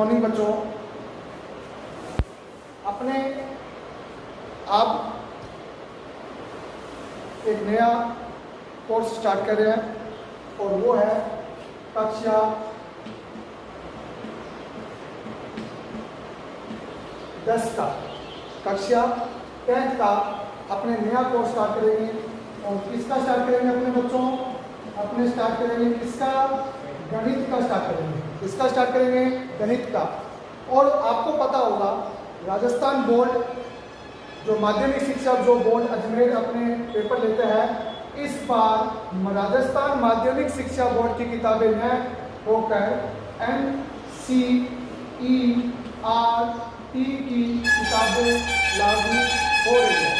Morning बच्चों। अपने आप एक नया कोर्स स्टार्ट कर रहे हैं और वो है कक्षा 10 का, कक्षा 10 का अपने नया कोर्स स्टार्ट करेंगे। और किसका स्टार्ट करेंगे अपने बच्चों? अपने स्टार्ट करेंगे किसका? गणित का स्टार्ट करेंगे। किसका स्टार्ट करेंगे? गणित का। और आपको पता होगा राजस्थान बोर्ड जो माध्यमिक शिक्षा जो बोर्ड अजमेर अपने पेपर लेते हैं, इस बार राजस्थान माध्यमिक शिक्षा बोर्ड की किताबें न होकर NCERT की किताबें लागू हो रही है।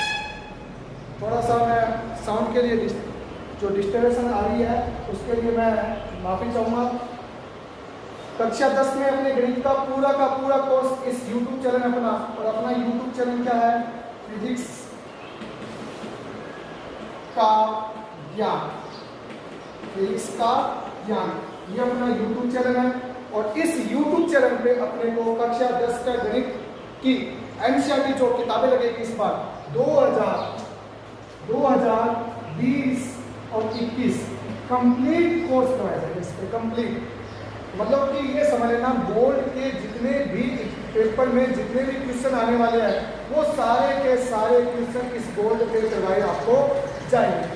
थोड़ा सा मैं साउंड के लिए जो डिस्टर्बेंस आ रही है उसके लिए मैं माफ़ी चाहूँगा। कक्षा 10 में अपने गणित का पूरा कोर्स इस YouTube चैनल अपना, और अपना YouTube चैनल क्या है? फिजिक्स का ज्ञान। फिजिक्स का ज्ञान, ये अपना YouTube चैनल है। और इस YouTube चैनल पे अपने को कक्षा 10 का गणित की NCERT जो किताबें लगेगी इस बार 2020 और 21 कंप्लीट कोर्स करवाया जाएगा। इस पे कंप्लीट मतलब कि ये समझ लेना, बोर्ड के जितने भी पेपर में जितने भी क्वेश्चन आने वाले हैं वो सारे के सारे क्वेश्चन इस बोर्ड पे करवाए आपको जाएंगे।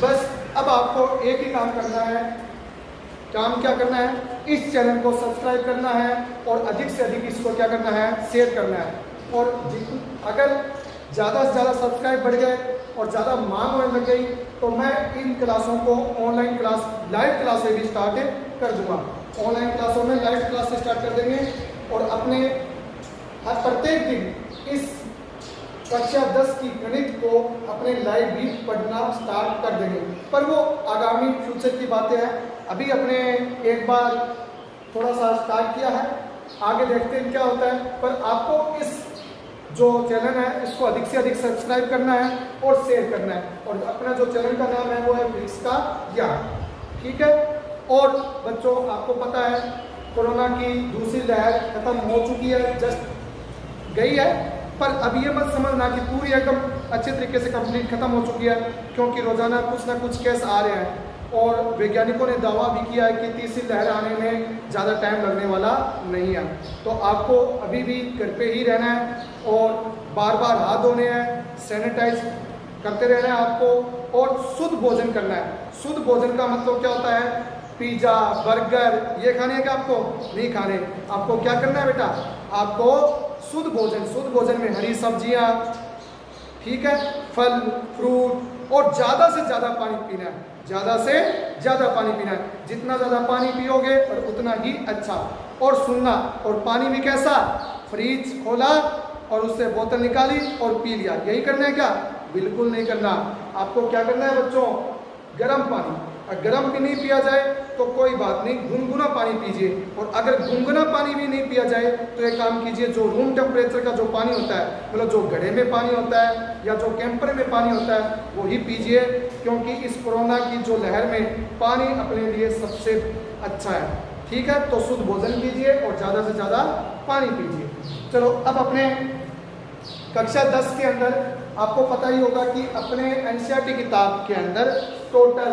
बस अब आपको एक ही काम करना है। काम क्या करना है? इस चैनल को सब्सक्राइब करना है और अधिक से अधिक इसको क्या करना है? शेयर करना है। और अगर ज़्यादा से ज़्यादा सब्सक्राइब बढ़ गए और ज़्यादा मांग होने लग गई तो मैं इन क्लासों को ऑनलाइन क्लास, लाइव क्लास से भी स्टार्ट कर दूंगा। ऑनलाइन क्लासों में लाइव क्लास से स्टार्ट कर देंगे और अपने हर प्रत्येक दिन इस कक्षा 10 की गणित को अपने लाइव भी पढ़ना स्टार्ट कर देंगे। पर वो आगामी फ्यूचर की बातें हैं। अभी अपने एक बार थोड़ा सा स्टार्ट किया है, आगे देखते हैं क्या होता है। पर आपको इस जो चैनल है इसको अधिक से अधिक सब्सक्राइब करना है और शेयर करना है। और अपना जो चैनल का नाम है वो है फिजिक्स का ज्ञान, ठीक है। और बच्चों आपको पता है कोरोना की दूसरी लहर खत्म हो चुकी है, जस्ट गई है। पर अब ये मत समझना कि पूरी एकदम अच्छे तरीके से कंप्लीट खत्म हो चुकी है, क्योंकि रोजाना कुछ ना कुछ केस आ रहे हैं। और वैज्ञानिकों ने दावा भी किया है कि तीसरी लहर आने में ज़्यादा टाइम लगने वाला नहीं है। तो आपको अभी भी घर पे ही रहना है और बार बार हाथ धोने हैं, सैनिटाइज करते रहना है आपको, और शुद्ध भोजन करना है। शुद्ध भोजन का मतलब क्या होता है? पिज़्ज़ा, बर्गर ये खाने का आपको नहीं खाने। आपको क्या करना है बेटा? आपको शुद्ध भोजन में हरी सब्जियाँ, ठीक है, फल फ्रूट, और ज़्यादा से ज़्यादा पानी पीना है। ज़्यादा से ज़्यादा पानी पीना है। जितना ज़्यादा पानी पियोगे और उतना ही अच्छा। और सुनना, और पानी भी कैसा? फ्रिज खोला और उससे बोतल निकाली और पी लिया, यही करना है क्या? बिल्कुल नहीं करना। आपको क्या करना है बच्चों? गर्म पानी। अगर गर्म भी नहीं पिया जाए तो कोई बात नहीं, गुनगुना पानी पीजिए। और अगर गुनगुना पानी भी नहीं पिया जाए तो एक काम कीजिए, जो रूम टेम्परेचर का जो पानी होता है, मतलब जो घड़े में पानी होता है या जो कैंपर में पानी होता है, वो ही पीजिए। क्योंकि इस कोरोना की जो लहर में पानी अपने लिए सबसे अच्छा है, ठीक है। तो शुद्ध भोजन कीजिए और ज़्यादा से ज़्यादा पानी पीजिए। चलो अब अपने कक्षा 10 के अंदर आपको पता ही होगा कि अपने NCERT किताब के अंदर टोटल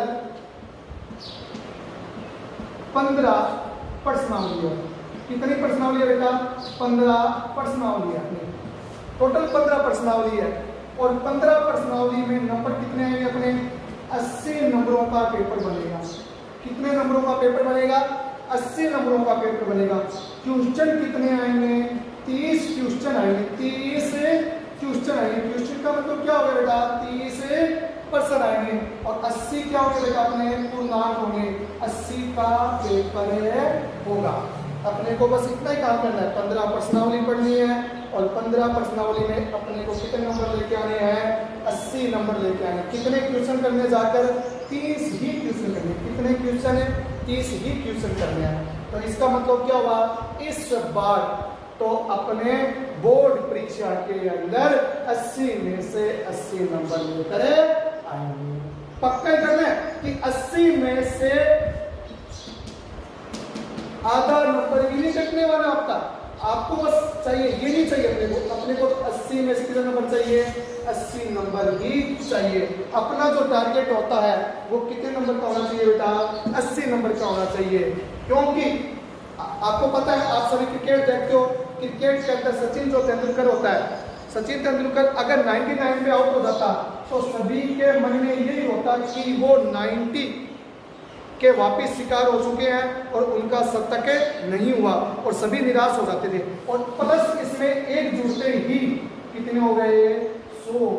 15 प्रश्नावली है। कितनी प्रश्नावली है बेटा? 15 प्रश्नावली है अपनी। टोटल 15 प्रश्नावली है। और 15 प्रश्नावली में नंबर कितने आएंगे अपने? 80 नंबरों का पेपर बनेगा। कितने नंबरों का पेपर बनेगा? 80 नंबरों का पेपर बनेगा। क्वेश्चन कितने आएंगे? 30 क्वेश्चन आएंगे। 30 क्वेश्चन आएंगे। क्वेश्चन का मतलब क्या होगा बेटा? 30 प्रश्न आएंगे। और 80 क्या होंगे बेटा? अपने पूर्णांक होंगे। 80 का पेपर होगा। अपने को बस इतना ही काम करना है, 15 प्रश्नावली पढ़नी है। और 15 प्रश्नावली में अपने को कितने नंबर लेके आने हैं? 80 नंबर लेके आने। कितने क्वेश्चन करने जाकर? 30 ही क्वेश्चन करने। कितने क्वेश्चन है? 30 ही क्वेश्चन करने हैं। तो इसका मतलब क्या हुआ? इस बार तो अपने बोर्ड परीक्षा के अंदर 80 में से 80 नंबर लेकर आएंगे। पक्का कर लें कि 80 में से आधा नंबर भी नहीं कटने वाला आपका। आपको बस चाहिए, ये नहीं चाहिए अपने को 80 में से कितना नंबर चाहिए, 80 नंबर ही चाहिए। अपना जो टारगेट होता है वो कितने नंबर का होना चाहिए बेटा, 80 नंबर का होना चाहिए। क्योंकि आपको पता है, आप सभी क्रिकेट देखते हो, क्रिकेट के अंदर सचिन जो तेंदुलकर होता है, सचिन तेंदुलकर अगर 99 पे आउट हो जाता तो सभी के मन में यही होता कि वो 90 के वापिस शिकार हो चुके हैं और उनका शतक नहीं हुआ और सभी निराश हो जाते थे। और प्लस इसमें एक जुड़ते ही कितने हो गए, 100,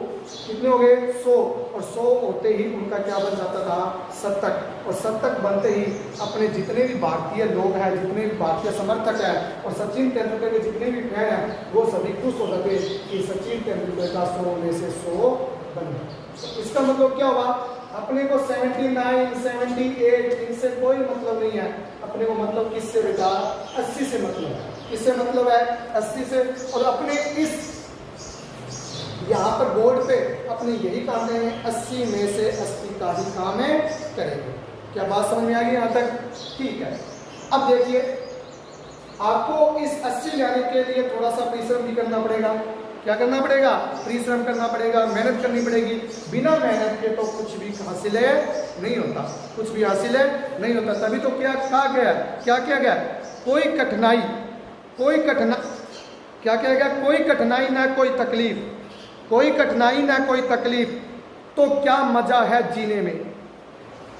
कितने हो गए 100, और 100 होते ही उनका क्या बन जाता था, शतक। और शतक बनते ही अपने जितने भी भारतीय लोग हैं, जितने भी भारतीय समर्थक हैं और सचिन तेंदुलकर के जितने भी फैन हैं, वो सभी खुश हो जाते कि सचिन तेंदुलकर का 100 में से 100 बन गया। इसका मतलब क्या हुआ, अपने को 79, 78 इनसे कोई मतलब नहीं है। अपने को मतलब किससे बेटा, 80 से मतलब है। किससे मतलब है, 80 से। और अपने इस यहाँ पर बोर्ड पे अपने यही काम करेंगे, 80 में से 80 का ही काम है करेंगे। क्या बात समझ में आ गई यहाँ तक, ठीक है। अब देखिए, आपको इस 80 लाने के लिए थोड़ा सा परिश्रम भी करना पड़ेगा। क्या करना पड़ेगा, परिश्रम करना पड़ेगा, मेहनत करनी पड़ेगी। बिना मेहनत के तो कुछ भी हासिल है नहीं होता, कुछ भी हासिल है नहीं होता। तभी तो क्या कहा गया, क्या किया गया, कोई कठिनाई क्या किया गया, कोई कठिनाई ना कोई तकलीफ, कोई कठिनाई ना कोई तकलीफ तो क्या मजा है जीने में।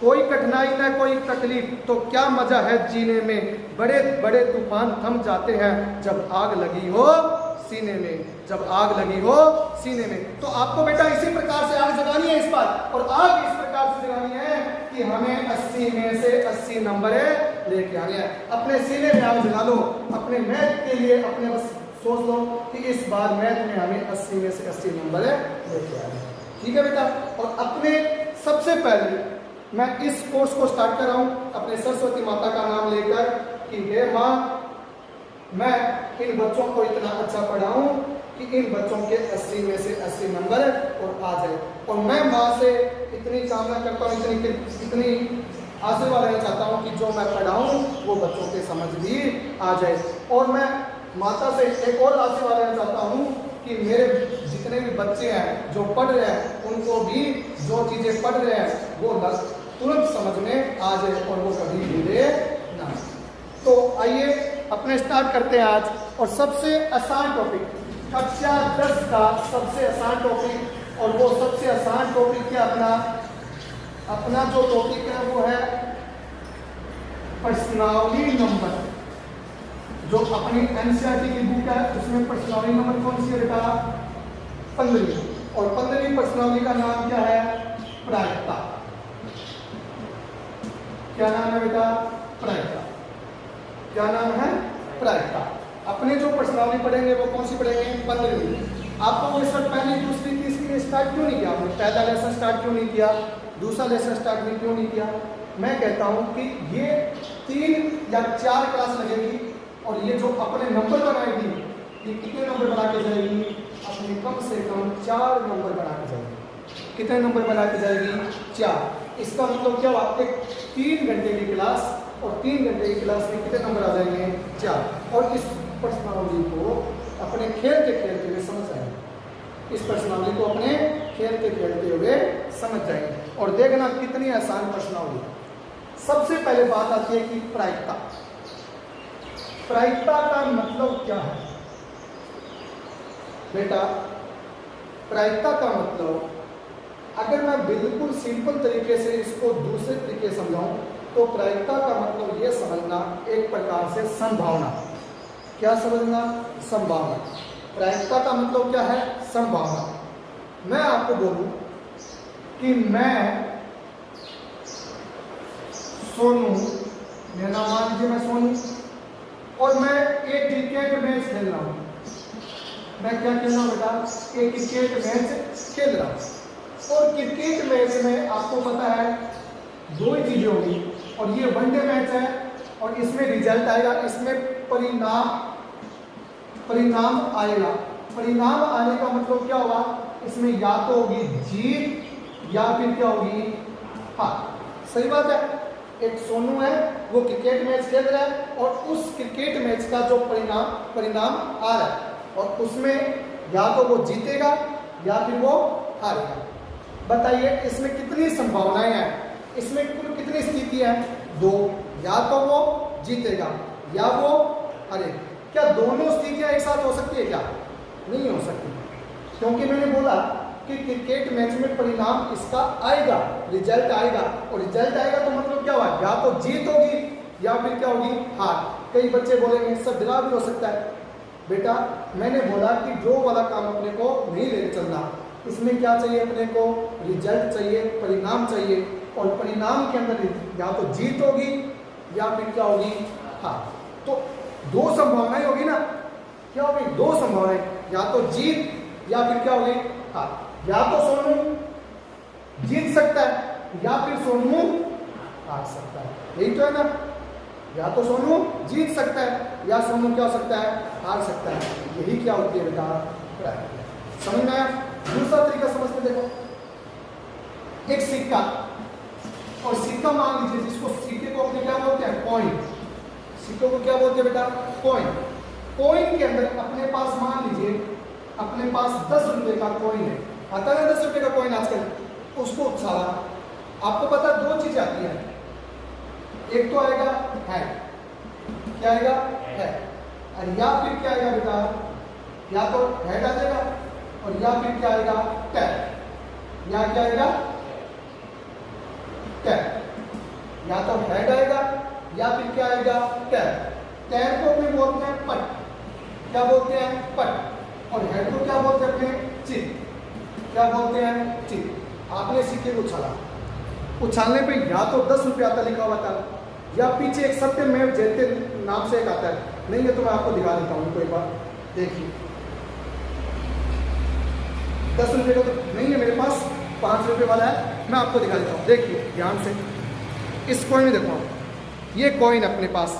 कोई कठिनाई ना कोई तकलीफ तो क्या मजा है जीने में। बड़े बड़े तूफान थम जाते हैं जब आग लगी हो सीने में, जब आग लगी हो सीने में। तो आपको बेटा इसी प्रकार से आग जगानी है इस बार, और आग इस प्रकार से जगानी है कि हमें 80 में से 80 नंबर लेके आने हैं। अपने सीने में आग जगा लो, अपने मैथ के लिए अपने बस सोच लो कि इस बार मैथ में हमें 80 में से 80 नंबर लेके आने हैं, ठीक है बेटा। और अपने सबसे पहले मैं इस कोर्स को स्टार्ट कर रहा हूँ अपने सरस्वती माता का नाम लेकर कि हे माँ, मैं इन बच्चों को इतना अच्छा पढ़ाऊं कि इन बच्चों के 80 में से 80 नंबर और आ जाए। और मैं माँ से इतनी कामना करता हूँ, इतनी आशीर्वाद लेना चाहता हूँ कि जो मैं पढ़ाऊं वो बच्चों के समझ भी आ जाए। और मैं माता से एक और आशीर्वाद लेना चाहता हूँ कि मेरे जितने भी बच्चे हैं जो पढ़ रहे हैं, उनको भी जो चीज़ें पढ़ रहे हैं वो तुरंत समझ में आ जाए और वो कभी भूले ना। तो आइए अपने स्टार्ट करते हैं आज। और सबसे आसान टॉपिक, कक्षा 10 का सबसे आसान टॉपिक, और वो सबसे आसान टॉपिक क्या, अपना जो टॉपिक है वो है पर्सनालिटी नंबर। जो अपनी एनसीईआरटी की बुक है उसमें पर्सनालिटी नंबर कौन सी है बेटा, 15वीं। और 15वीं पर्सनालिटी का नाम क्या है, प्रायिकता। क्या नाम है बेटा, प्रायिकता। क्या नाम है, प्रायिकता। अपने जो पर्सनालिटी पढ़ेंगे वो कौन सी पढ़ेंगे, 15वीं। आपको वो सब पहली दूसरी तीसरी स्टार्ट क्यों नहीं किया आपने, पहला लेसन स्टार्ट क्यों नहीं किया, दूसरा लेसन स्टार्ट भी क्यों नहीं किया। मैं कहता हूँ कि ये 3 या 4 क्लास लगेगी और ये जो अपने नंबर बनाएगी, ये कितने नंबर बना के जाएगी, अपने कम से कम 4 नंबर बना के जाएगी। कितने नंबर बना के जाएगी, 4। इसका मतलब क्या हुआ, एक 3 घंटे की क्लास, और 3 घंटे की क्लास में कितने नंबर आ जाएंगे, 4। और इस पर्सनालिटी को अपने खेलते हुए समझ जाएंगे, इस पर्सनालिटी को अपने खेलते हुए समझ जाएंगे। और देखना कितनी आसान पर्सनालिटी। सबसे पहले बात आती है कि प्रायिकता। प्रायिकता का मतलब क्या है बेटा, प्रायिकता का मतलब अगर मैं बिल्कुल सिंपल तरीके से इसको दूसरे तरीके से समझाऊं तो प्रायिकता का मतलब ये समझना एक प्रकार से संभावना। क्या समझना, संभावना। प्रायिकता का मतलब क्या है, संभावना। मैं आपको बोलूं कि मैं सोनू, मेरा नाम मान लीजिए मैं सोनू, और मैं एक क्रिकेट मैच खेल रहा हूँ। मैं क्या खेल रहा हूँ बेटा, एक क्रिकेट मैच खेल रहा हूँ। और क्रिकेट मैच में आपको पता है 2 ही चीजें होगी, और ये वनडे मैच है और इसमें रिजल्ट आएगा, इसमें परिणाम आएगा। परिणाम आने का मतलब क्या होगा, इसमें या तो होगी जीत या फिर क्या होगी हार। सही बात है, एक सोनू है, वो क्रिकेट मैच खेल रहा है और उस क्रिकेट मैच का जो परिणाम आ रहा है और उसमें या तो वो जीतेगा या फिर वो हारेगा। बताइए इसमें कितनी संभावनाएं हैं, इसमें कुल कितनी स्थितियां हैं? 2। या तो वो जीतेगा या वो हारेगा। क्या दोनों स्थितियां एक साथ हो सकती है? क्या नहीं हो सकती, क्योंकि मैंने बोला कि क्रिकेट मैच में परिणाम इसका आएगा, रिजल्ट आएगा, और रिजल्ट आएगा तो मतलब क्या हुआ? या तो जीत होगी या फिर क्या होगी? हार। कई बच्चे बोलेंगे सर ड्रा भी हो सकता है। बेटा मैंने बोला कि जो वाला काम अपने को नहीं लेके चलना, इसमें क्या चाहिए अपने को? रिजल्ट चाहिए, परिणाम चाहिए, और परिणाम के अंदर या तो जीत होगी या फिर क्या होगी? हार। तो 2 संभावनाएं होगी ना, क्या होगी? 2 संभावनाएं, या तो जीत या फिर क्या होगी? हार। या तो सोनू जीत सकता है या फिर सोनू हार सकता है, यही तो है ना। या तो सोनू जीत सकता है या सोनू क्या हो सकता है? हार सकता है। यही क्या होती है बेटा? समझ में आया? दूसरा तरीका समझते देखो, एक सिक्का, और सिक्का मान लीजिए, जिसको सिक्के को अपने क्या बोलते हैं? कॉइन। सिक्कों को क्या बोलते हैं बेटा? कॉइन। कॉइन के अंदर अपने पास मान लीजिए अपने पास 10 रुपए का कॉइन है, आता है 10 रुपए का कॉइन आजकल, उसको उछाला। आपको पता 2 चीजें आती हैं, एक तो आएगा हेड, क्या आएगा? हेड, और या फिर क्या आएगा बेटा? या तो हेड आ जाएगा और या फिर क्या आएगा? टेल। या क्या आएगा? टेल। या तो हेड आएगा या फिर क्या आएगा? टेल। टेल को अपने बोलते हैं पट, क्या बोलते हैं? पट। और हेड को क्या बोलते हैं अपने? चित। क्या बोलते हैं? चित। आपने सिक्के को उछाला, उछालने पे या तो 10 रुपये आता लिखा हुआ था, या पीछे एक सत्यमेव जयते नाम से एक आता है। नहीं है तो मैं आपको दिखा देता हूँ, कोई बात देखिए। 10 रुपये का तो नहीं है मेरे पास, 5 रुपये वाला है, मैं आपको दिखा देता हूँ। देखिए ध्यान से, इस कॉइन में देखो, ये कॉइन अपने पास,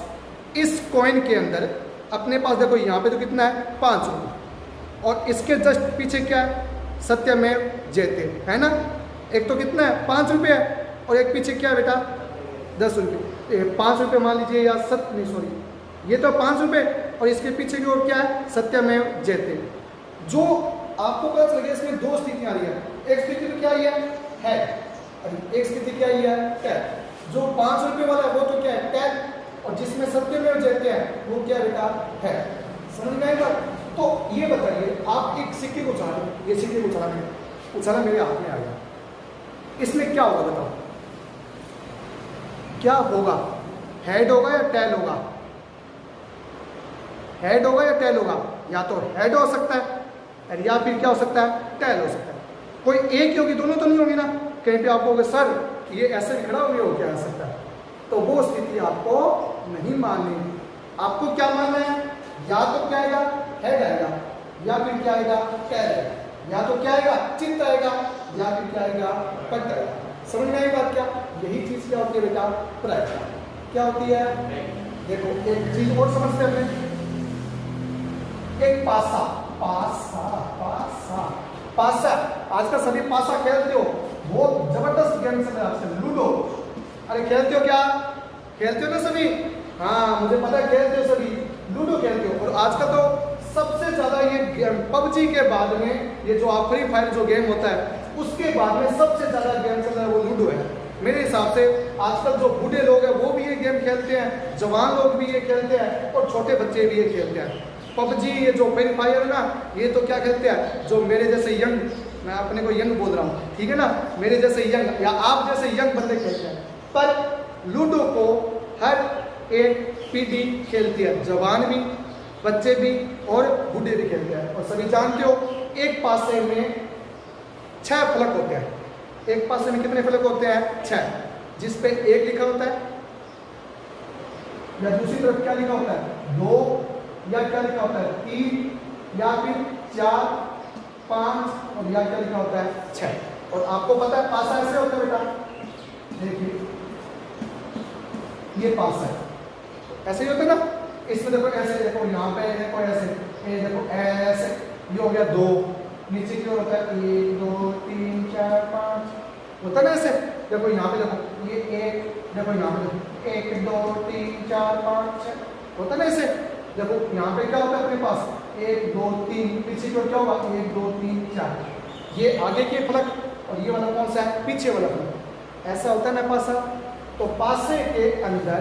इस कॉइन के अंदर अपने पास देखो यहाँ पे तो कितना है? 5 रुपये, और इसके जस्ट पीछे क्या है? सत्यमेव जयते, है ना। एक तो कितना है? 5 रुपये है, और एक पीछे क्या है बेटा? 10 रुपये। 5 रुपये मान लीजिए, या सॉरी, ये तो 5 रुपये, और इसके पीछे की ओर क्या है? सत्यमेव जयते। जो आपको पता चल गया, इसमें 2 स्थितियाँ आ रही है। एक स्थिति तो क्या है? हेड, और एक स्थिति क्या है? टेल। जो 5 रुपये वाला है वो तो क्या है? टेल, और जिसमें सत्यमेव जयते हैं वो क्या बेटा? हेड। समझ में आएगा? तो ये बताइए, आप एक सिक्के को उछालो, ये सिक्के को उछाला मेरे हाथ में आ गया, इसमें क्या होगा बताओ? क्या होगा? हेड होगा या टेल होगा? हेड होगा या टेल होगा? या तो हेड हो सकता है या फिर क्या हो सकता है? टेल हो सकता है। कोई एक ही होगी, दोनों तो नहीं होगी ना। कहीं पे आपको होगा सर ये ऐसे खड़ा हो क्या आ सकता है, तो वो स्थिति आपको नहीं माननी। आपको क्या मानना है? या तो क्या आएगा? हेड आएगा, या फिर क्या आएगा? टेल आएगा, या तो क्या आएगा? चित्त आएगा, या फिर क्या आएगा? पट आएगा। समझ में आई बात? क्या यही चीज क्या होती है बेटा? प्रायिकता। क्या होती है? देखो एक चीज और समझते हैं, एक पासा, पासा, पासा, पासा। आजकल सभी पासा खेलते हो, बहुत जबरदस्त गेम चल रहा है आजकल, लूडो। अरे खेलते हो क्या? खेलते हो ना सभी? हाँ मुझे पता है खेलते हो सभी, लूडो खेलते हो। और आजकल तो सबसे ज्यादा ये गेम पबजी के बाद में, ये जो आप फ्री फायर जो गेम होता है उसके बाद में सबसे ज्यादा गेम चल रहा है वो लूडो है। मेरे हिसाब से आजकल जो बूढ़े लोग हैं वो भी ये गेम खेलते हैं, जवान लोग भी ये खेलते हैं, और छोटे बच्चे भी ये खेलते हैं। पबजी, ये जो फ्री फायर है ना, ये तो क्या खेलते हैं? जो मेरे जैसे यंग, मैं अपने को यंग बोल रहा हूँ, ठीक है ना, मेरे जैसे यंग या आप जैसे यंग बंदे खेलते हैं। पर लूडो को हर एक पीढ़ी खेलती है, जवान भी, बच्चे भी और बूढ़े भी खेलते हैं। और सभी जानते हो एक पासे में 6 फलक होते हैं। एक पासे में कितने फलक होते हैं? 6, जिस पे 1 लिखा होता है, या दूसरी तरफ क्या लिखा होता है? 2, या क्या लिखा होता है? 3, या फिर 4, 5, और या क्या लिखा होता है? 6। और आपको पता है पासा ऐसे होता है बेटा, देखिए ये पासा है, ऐसे ही होता है ना। इसमें देखो ऐसे, देखो यहाँ पे देखो ऐसे, ये देखो ऐसे, ये हो गया 2, नीचे की ओर होता है 1 2 3 4 5, होता है ना ऐसे। देखो यहाँ पे देखो ये एक, देखो यहाँ पे देखो 1 2 3 4 5 6 होता है ना ऐसे। देखो यहाँ पे क्या होता है अपने पास 1 2 3, पीछे को क्या होगा 1 2 3 4, ये आगे के फलक और ये वाला कौन सा है पीछे वाला फलक, ऐसा होता है ना पासा। तो पासे के अंदर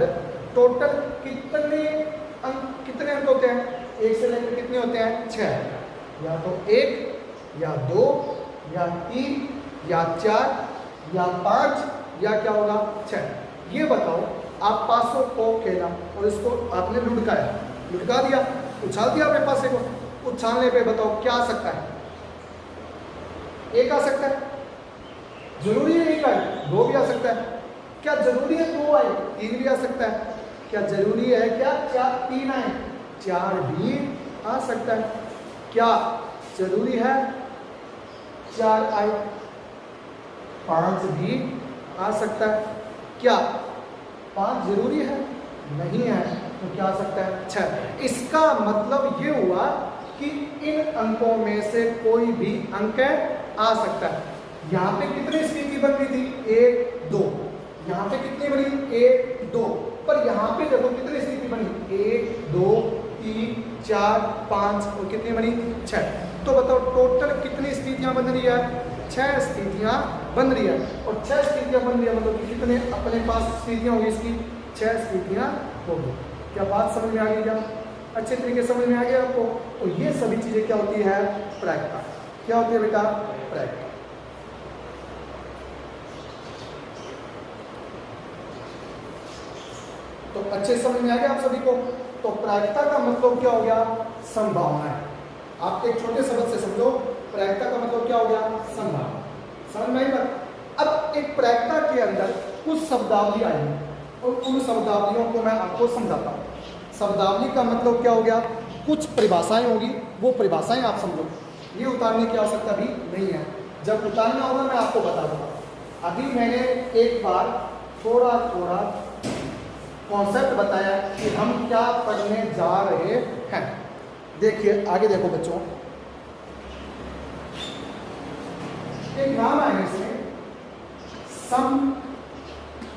टोटल कितने अंक होते हैं, 1 से लेकर कितने होते हैं 6, या तो 1 या 2 या 3 या 4 या 5 या क्या होगा 6। ये बताओ आप पासों को खेला और इसको आपने लुढ़का दिया, उछाल दिया अपने पासे को, उछालने पे बताओ क्या आ सकता है, 1 आ सकता है, जरूरी है 1 आए, 2 भी आ सकता है, क्या जरूरी है 2 आए, 3 भी आ सकता है, क्या जरूरी है क्या 3 आए, 4 भी आ सकता है, क्या जरूरी है 4 आए, 5 भी आ सकता है, क्या 5 जरूरी है, नहीं है, तो क्या आ सकता है 6। इसका मतलब ये हुआ कि इन अंकों में से कोई भी अंक आ सकता है। यहाँ पे कितनी स्थिति बन रही थी 1 2, यहाँ पे कितनी बनी 1 2, पर यहाँ पे देखो कितनी स्थिति बनी 1 2 3 4 5 और कितनी बनी 6। तो बताओ टोटल कितनी स्थितियां बन रही है, 6 स्थितियां बन रही है। और 6 स्थितियां बन रही है मतलब कि कितने अपने पास स्थितियां होगी, इसकी 6 स्थितियां होगी। क्या बात समझ में आ गई, क्या अच्छे तरीके समझ में आ गया आपको। तो ये सभी चीजें क्या होती है प्रायिकता, क्या होती है बेटा प्रायिकता। तो अच्छे समझ में आ गया आप सभी को। तो प्रायिकता का मतलब क्या हो गया संभावना है। आप एक छोटे शब्द से समझो, प्रायिकता का मतलब क्या हो गया संभावना, समझ में आई बात। अब एक प्रायिकता के अंदर कुछ शब्दावली आएंगी और उन शब्दावलियों को मैं आपको समझाता हूँ। शब्दावली का मतलब क्या हो गया, कुछ परिभाषाएं होगी, वो परिभाषाएं आप समझो, ये उतारने की आवश्यकता भी नहीं है, जब उतारना होगा मैं आपको बता दूंगा। अभी मैंने एक बार थोड़ा थोड़ा कॉन्सेप्ट बताया कि हम क्या पढ़ने जा रहे हैं। देखिए आगे देखो बच्चों, एक नाम आएगा इसमें समप्रायिक।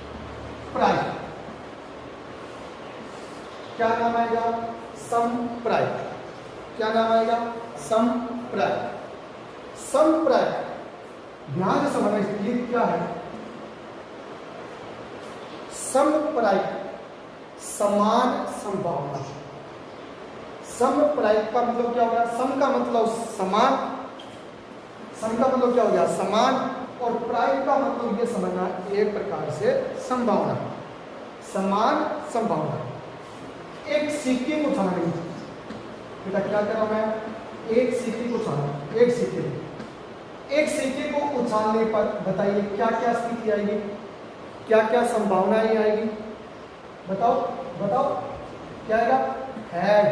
क्या नाम आएगा समप्रायिक, क्या नाम आएगा समप्रायिक। समप्रायिक ध्यान से समझना ये क्या है। समप्रायिक समान संभावना। समप्रायिक का मतलब क्या हो गया, सम का मतलब समान, सम का मतलब क्या हो गया समान, और प्रायिक का मतलब ये समझना एक प्रकार से संभावना, समान संभावना। एक सिक्के को उछालना, बेटा क्या कर रहा हूं मैं, एक सिक्के को उछालना, एक सिक्के को उछालने पर बताइए क्या क्या स्थिति आएगी, क्या क्या संभावनाएं आएगी, बताओ बताओ क्या आएगा हेड,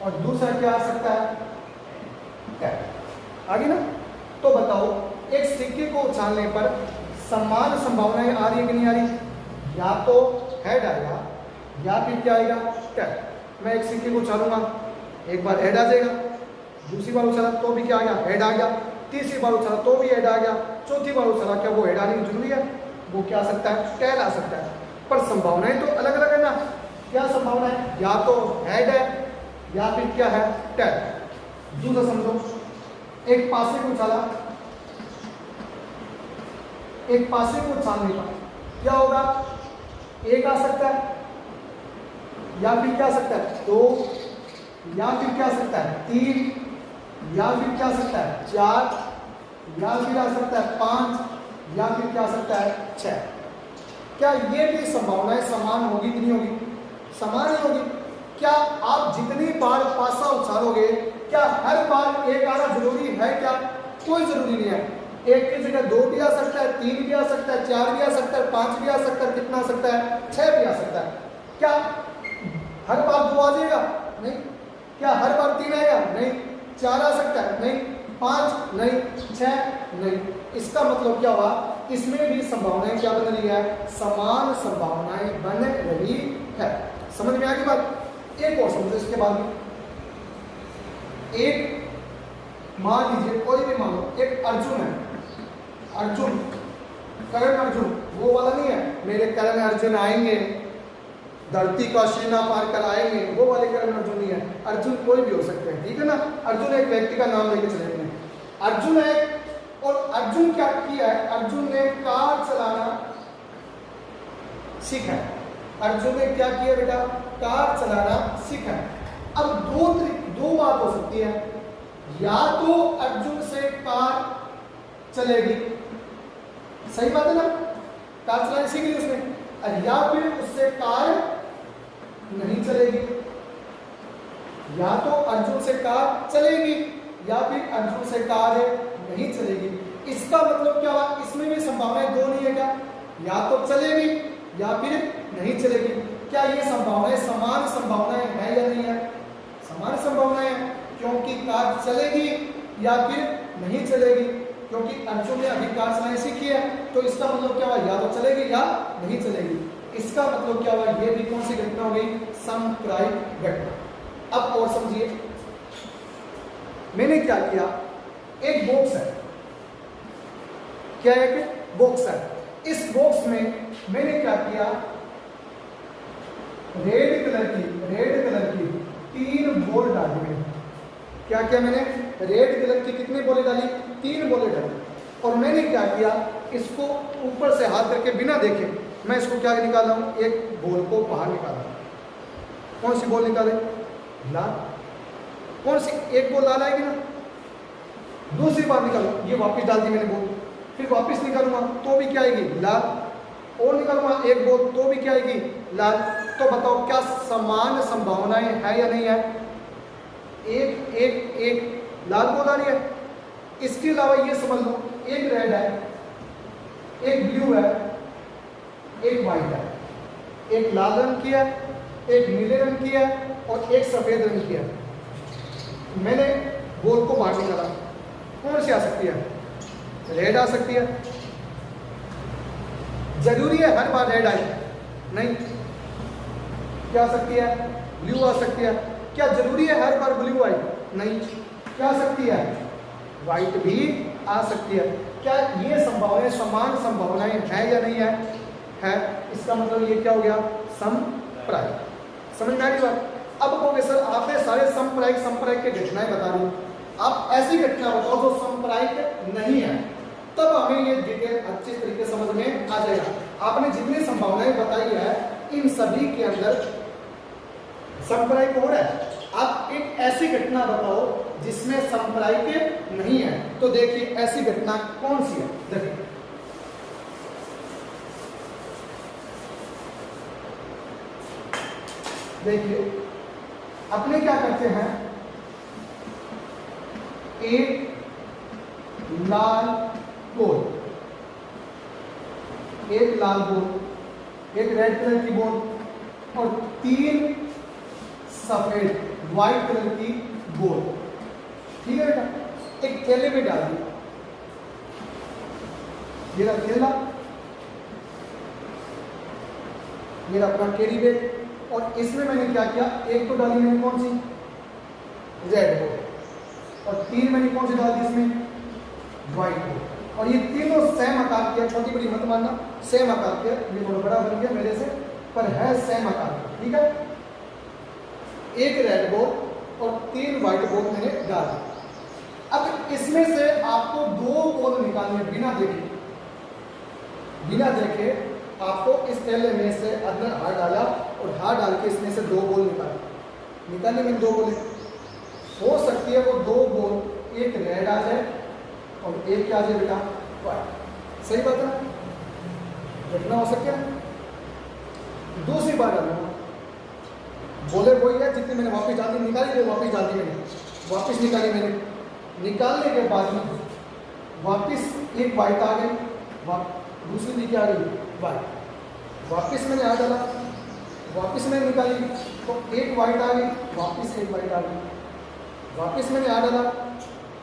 और दूसरा क्या आ सकता है टैप, आगे ना। तो बताओ एक सिक्के को उछालने पर समान संभावनाएं आ रही है कि नहीं आ रही, या तो हेड आएगा या फिर क्या आएगा टैप। मैं एक सिक्के को उछालूंगा, एक बार हेड आ जाएगा, दूसरी बार उछाला तो भी क्या आ गया हेड आ गया, तीसरी बार उछाला तो भी हेड आ गया, चौथी बार उछाला क्या वो हेड आनी जरूरी है, वो क्या आ सकता है टैल आ सकता है। पर संभावनाएं तो अलग अलग है ना, क्या संभावना है, या तो हेड है या फिर क्या है टैल। दूसरा समझो, एक पासे को उछाला, एक पासे को उछालने पर क्या होगा, एक आ सकता है या फिर क्या आ सकता है 2, या फिर क्या आ सकता है 3, या फिर क्या आ सकता है 4, या फिर आ सकता है 5, या फिर क्या आ सकता है 6। क्या ये भी संभावनाएं समान होगी कि नहीं होगी, समान ही होगी। क्या आप जितनी बार पासा उछालोगे क्या हर बार एक आना जरूरी है, क्या कोई जरूरी नहीं है। एक की जगह 2 भी आ सकता है, 3 भी आ सकता है, 4 भी आ सकता है, 5 भी आ सकता है, कितना आ सकता है 6 भी आ सकता है। क्या हर बार 2 आ जाएगा, नहीं। क्या हर बार 3 आएगा, नहीं। 4 आ सकता है, नहीं। 5 नहीं, 6 नहीं। इसका मतलब क्या हुआ, इसमें भी संभावनाएं क्या बन रही है, समान संभावनाएं बन रही है। समझ में आ गई बात। एक और समझो इसके बाद में, एक मान लीजिए कोई भी मान लो, एक अर्जुन है, अर्जुन करण अर्जुन वो वाला नहीं है, मेरे करण अर्जुन आएंगे, धरती का सीना पार कर आएंगे, वो वाले करण अर्जुन नहीं है। अर्जुन कोई भी हो सकते हैं, ठीक है ना। अर्जुन एक व्यक्ति का नाम लेके चलेंगे। अर्जुन है, और अर्जुन क्या किया है, अर्जुन ने कार चलाना सीखा है। अर्जुन ने क्या किया बेटा, कार चलाना सीखा है। अब दो बात हो सकती है, या तो अर्जुन से कार चलेगी, सही बात है ना, कार चलानी सीख ली उसने, और या फिर उससे कार नहीं चलेगी। या तो अर्जुन से कार चलेगी या फिर अर्जुन से कार नहीं चलेगी। इसका मतलब क्या हुआ, इसमें भी संभावनाएं दो नहीं है क्या, या तो चलेगी या फिर नहीं चलेगी। क्या ये संभावनाएं समान संभावनाएं है या नहीं है, समान संभावनाएं है, क्योंकि कार चलेगी या फिर नहीं चलेगी, क्योंकि अर्जुन ने अभी कार चलानी सीखी है, तो इसका मतलब क्या हुआ, या तो चलेगी या नहीं चलेगी। इसका मतलब क्या हुआ, ये भी कौन सी घटना हो गई, समप्रायिक घटना। अब और समझिए, मैंने क्या किया, एक बॉक्स है, क्या एक बॉक्स है, इस बॉक्स में मैंने क्या किया, रेड कलर की 3 बॉल डाली मैंने। क्या किया मैंने, रेड कलर की कितनी बॉलें डाली, 3 बॉलें डाली। और मैंने क्या किया, इसको ऊपर से हाथ करके बिना देखे मैं इसको क्या निकाला हूं, एक बॉल को बाहर निकाला। कौन सी बॉल निकाले, लाल। कौन सी, एक बॉल लाल आएगी ना, दूसरी बार निकालो, ये वापस डाल दी मैंने बॉल, फिर वापस निकालूंगा तो भी क्या आएगी, लाल, और निकालूंगा एक बॉल तो भी क्या आएगी, लाल। तो बताओ क्या समान संभावनाएं है या नहीं है, एक लाल बॉल आ रही है। इसके अलावा ये समझ लो, एक रेड है, एक ब्लू है, एक व्हाइट है, एक लाल रंग की है, एक नीले रंग की है और एक सफेद रंग की है। मैंने बॉल को बाहर निकाला, कौन सी आ सकती है, रेड आ सकती है। जरूरी है हर बार रेड आए, नहीं, क्या आ सकती है, ब्लू आ सकती है। क्या जरूरी है हर बार ब्लू आए, नहीं, क्या आ सकती है, व्हाइट भी आ सकती है। क्या ये संभावनाएं समान संभावनाएं है या नहीं है, इसका मतलब ये क्या हो गया, समप्रायिक। समझ में आ रही बात। अब कहोगे सर आपने सारे समप्रायिक के घटनाएं बता दी, आप ऐसी घटना बताओ जो समप्रायिक नहीं है, तब हमें ये डिटेल अच्छे तरीके समझ में आ जाएगा। आपने जितनी संभावनाएं बताई है इन सभी के अंदर समप्रायिक हो रहा है। आप एक ऐसी घटना बताओ जिसमें समप्रायिक नहीं है, तो देखिए ऐसी घटना कौन सी है। देखिए देखिए अपने क्या करते हैं, एक लाल बॉल, एक लाल बॉल, एक रेड कलर की बॉल और 3 सफेद व्हाइट कलर की बॉल, ठीक है बेटा। एक थैले में डाल दी, मेरा थैला, मेरा अपना कैरी बैग, और इसमें मैंने क्या किया, एक तो डाली मैंने कौन सी, रेड बॉल, और 3 मैंने कौन सी डाल दी इसमें, व्हाइट बॉल। और ये तीनों सेम आकार की है, छोटी बड़ी मत मानना, सेम आकार की है। ये थोड़ा बड़ा बन गया मेरे से, पर है सेम आकार, ठीक है। एक रेड बॉल और 3 व्हाइट बॉल मैंने डाल दी। अब इसमें से आपको 2 बॉल निकालने बिना देखे आपको इस थैले में से अंदर हाथ डाला और हाथ डाल के इसमें से 2 बॉल निकालने में 2 बॉल हो सकती है, वो 2 बॉल एक रेड आ जाए और एक क्या आ जाए बेटा, व्हाइट। सही बात है ना, घटना हो सकती है। दूसरी बात डालूंगा, बोले वही है जितने मैंने वापस डाल दी, निकाली वो वापस डाल दी मैंने, वापस निकाली मैंने, निकालने के बाद में वापस एक व्हाइट आ गई, दूसरी नीचे आ गई व्हाइट, वापस मैंने आ डाला, वापस मैंने निकाली तो एक व्हाइट आ गई, वापस एक व्हाइट आ गई, वापस मैंने आ डाला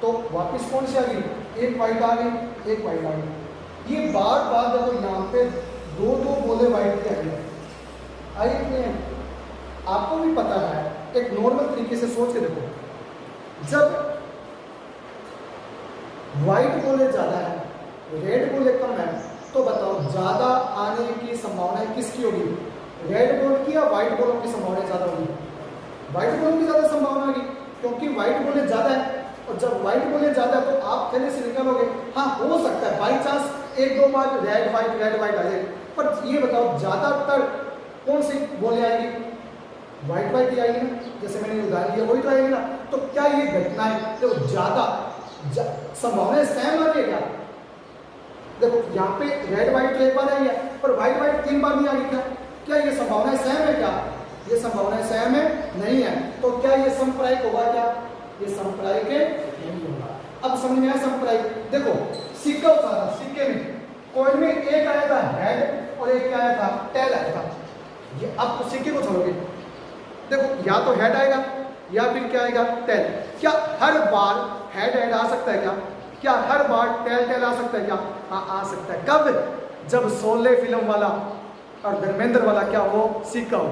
तो वापस कौन सी आ गई, एक व्हाइट आ गई, एक व्हाइट आ गई। ये बार बार देखो यहाँ पे 2 बोले व्हाइट के आ गए। आपको भी पता है, एक नॉर्मल तरीके से सोच के देखो, जब व्हाइट बोले ज्यादा है, रेड बोले कम है, तो बताओ ज़्यादा आने की संभावना किसकी होगी, रेड बॉल की या व्हाइट बॉलों की संभावना ज़्यादा होगी, व्हाइट बॉल की ज़्यादा संभावना होगी, क्योंकि व्हाइट बॉलें ज़्यादा है, और जब व्हाइट बॉलें ज़्यादा है तो आप खेलने से निकलोगे। हाँ हो सकता है बाई चांस एक दो बार रेड व्हाइट आ जाए, पर ये बताओ ज़्यादातर कौन सी बॉलें आएगी, व्हाइट व्हाइट ही आएगी ना, जैसे मैंने उदाहरण दिया वही तो आएगी ना। तो क्या ये घटनाएं तो ज़्यादा संभावनाएं सेम आ रही है क्या, देखो यहाँ पे रेड व्हाइट तो एक बार आई है, पर व्हाइट व्हाइट 3 बार नहीं आ गई, क्या ये संभावनाएं सेम है क्या, ये संभावनाएं सेम है नहीं है, तो क्या ये समप्रायिक होगा, क्या ये समप्रायिक नहीं होगा। अब समझ में आया समप्रायिक, देखो सिक्का होता था, सिक्के में कॉइन में एक आया था हेड और एक क्या आया था टेल आया था, ये अब तो सिक्के को छोड़ोगे, देखो या तो हेड आएगा या फिर क्या आएगा टेल, क्या हर बार हेड आ सकता है क्या हर बार टेल आ सकता है क्या, हाँ आ सकता है, कब, जब शोले फिल्म वाला और धर्मेंद्र वाला क्या हो सिक्का हो,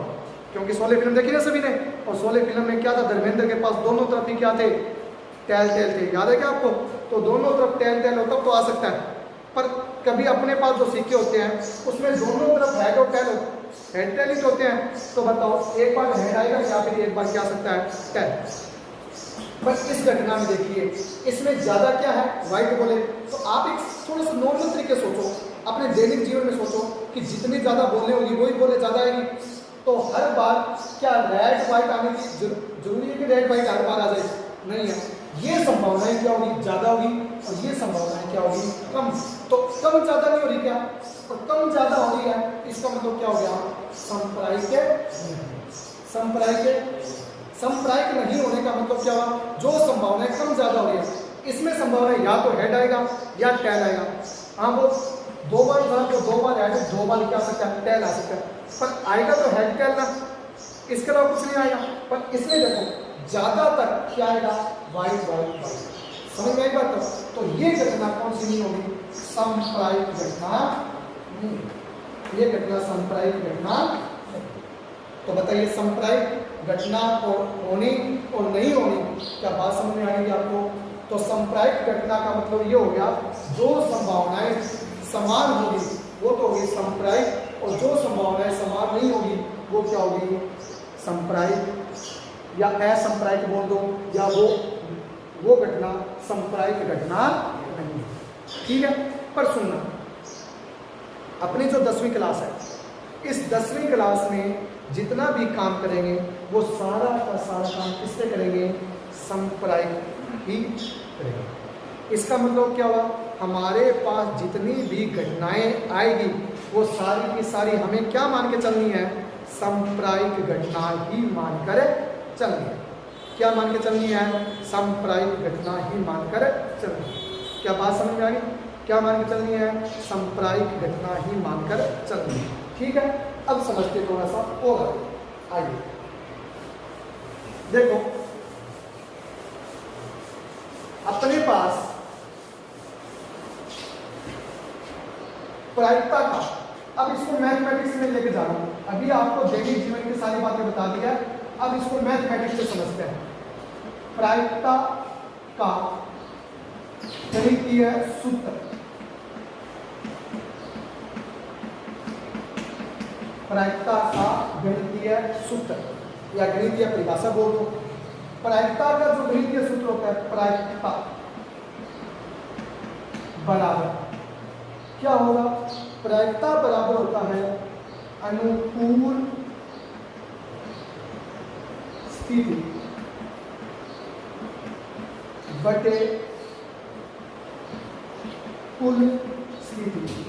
क्योंकि शोले फिल्म देखी ना सभी ने, और शोले फिल्म में क्या था, धर्मेंद्र के पास दोनों तरफ ही क्या थे, टेल थे, याद है क्या आपको, तो दोनों तरफ टेल हो तब तो आ सकता है, पर कभी अपने पास जो सिक्के होते हैं उसमें दोनों तरफ हेड और टेल हेड टेल ही होते हैं, तो बताओ एक बार हेड आएगा या फिर एक बार क्या आ सकता है टेल। बस इस घटना में देखिए इसमें ज्यादा क्या है व्हाइट बोले, तो आप एक थोड़ा सा नॉर्मल तरीके सोचो, अपने दैनिक जीवन में सोचो कि जितनी ज्यादा बोलने होगी वही बोले ज्यादा आएगी, तो हर बार क्या रेड व्हाइट आने की जरूरी है कि रेड व्हाइट हर बार आ जाए, नहीं है, ये संभावनाएं क्या होगी ज्यादा होगी और ये संभावनाएं क्या होगी कम, तो कम ज्यादा नहीं हो रही क्या, और कम ज्यादा हो रही है, इसका मतलब क्या हो गया संप्रायिक नहीं होने का मतलब क्या हुआ, जो संभावनाएं कम ज्यादा हो रही है इसमें संभावना या तो हेड आएगा या टेल आएगा, हाँ वो 2 बार था तो 2 बार हेड 2 बार क्या आ सकता है टेल आ सकता है, पर आएगा तो हेड टेल ना, इसके अलावा कुछ नहीं आएगा, पर इसमें देखो ज्यादातर क्या आएगा व्हाइट, समझ में आई बात, तो ये घटना कौन सी नहीं होगी, संप्रायिक घटना, ये घटना संप्रायिक घटना। तो बताइए संप्रायिक घटना और होनी और नहीं होनी क्या बात समझ में आएगी आपको, तो संप्रायिक घटना का मतलब ये हो गया जो संभावनाएं समान होगी वो तो होगी संप्रायिक, और जो संभावनाएं समान नहीं होगी वो क्या होगी संप्रायिक या असंप्रायिक बोल दो, या वो घटना संप्रायिक घटना नहीं, ठीक है। पर सुनना, अपनी जो 10वीं क्लास है, इस 10वीं क्लास में जितना भी काम करेंगे वो सारा का सारा काम किससे करेंगे, संप्रायिक ही करेंगे। इसका मतलब क्या हुआ, हमारे पास जितनी भी घटनाएं आएगी वो सारी की सारी हमें क्या मान के चलनी है, संप्रायिक घटना ही मानकर चलनी है। क्या मान के चलनी है, संप्रायिक घटना ही मानकर चलनी है। क्या बात समझ में आ गई, क्या मान के चलनी है, संप्रायिक घटना ही मानकर चलनी है, ठीक है। अब समझते थोड़ा सा और आइए देखो, अपने पास प्रायिकता का, अब इसको मैथमेटिक्स में लेके जा रहा हूं, अभी आपको दैनिक जीवन की सारी बातें बता दी है, अब इसको मैथमेटिक्स से समझते हैं। प्रायिकता का गणितीय सूत्र, प्रायिकता का गणितीय सूत्र या गणितीय परिभाषा बोल दो। प्रायिकता का जो गणितीय सूत्र होता है, प्रायिकता बराबर क्या होगा, प्रायिकता बराबर होता है अनुकूल स्थिति बटे कुल स्थिति।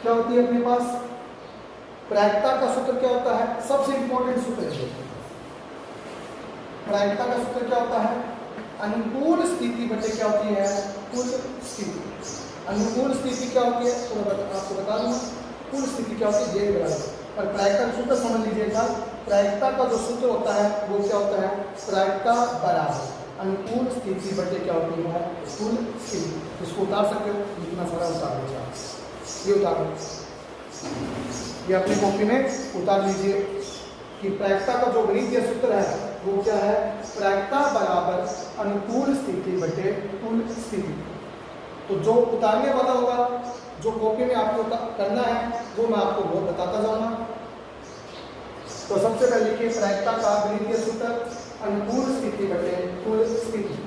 क्या होती है अपने पास, प्रायिकता का सूत्र क्या होता है, सबसे इंपॉर्टेंट सूत्र है। प्रायिकता का सूत्र क्या होता है, अनुकूल स्थिति बटे क्या होती है, कुल स्थिति। अनुकूल स्थिति क्या होती है, तो आपको बता दूंगा, कुल स्थिति क्या होती है, ये बराबर। पर प्रायिकता का सूत्र समझ लीजिएगा, प्रायिकता का जो सूत्र होता है वो क्या होता है, प्रायिकता बराबर अनुकूल स्थिति बटे क्या होती है, कुल स्थिति। इसको उतार सकते हो, इतना सारा उतार लीजिए, ये उतारो, ये अपनी कॉपी में उतार लीजिए कि प्रायिकता का जो गणितीय सूत्र है वो क्या है, प्रायिकता बराबर अनुकूल स्थिति बटे कुल स्थिति। तो जो उतारने वाला होगा, जो कॉपी में आपको करना है, वो मैं आपको बहुत बताता जाऊंगा। तो सबसे पहले लिखिए प्रायिकता का गणितीय सूत्र, अनुकूल स्थिति बटे कुल स्थिति।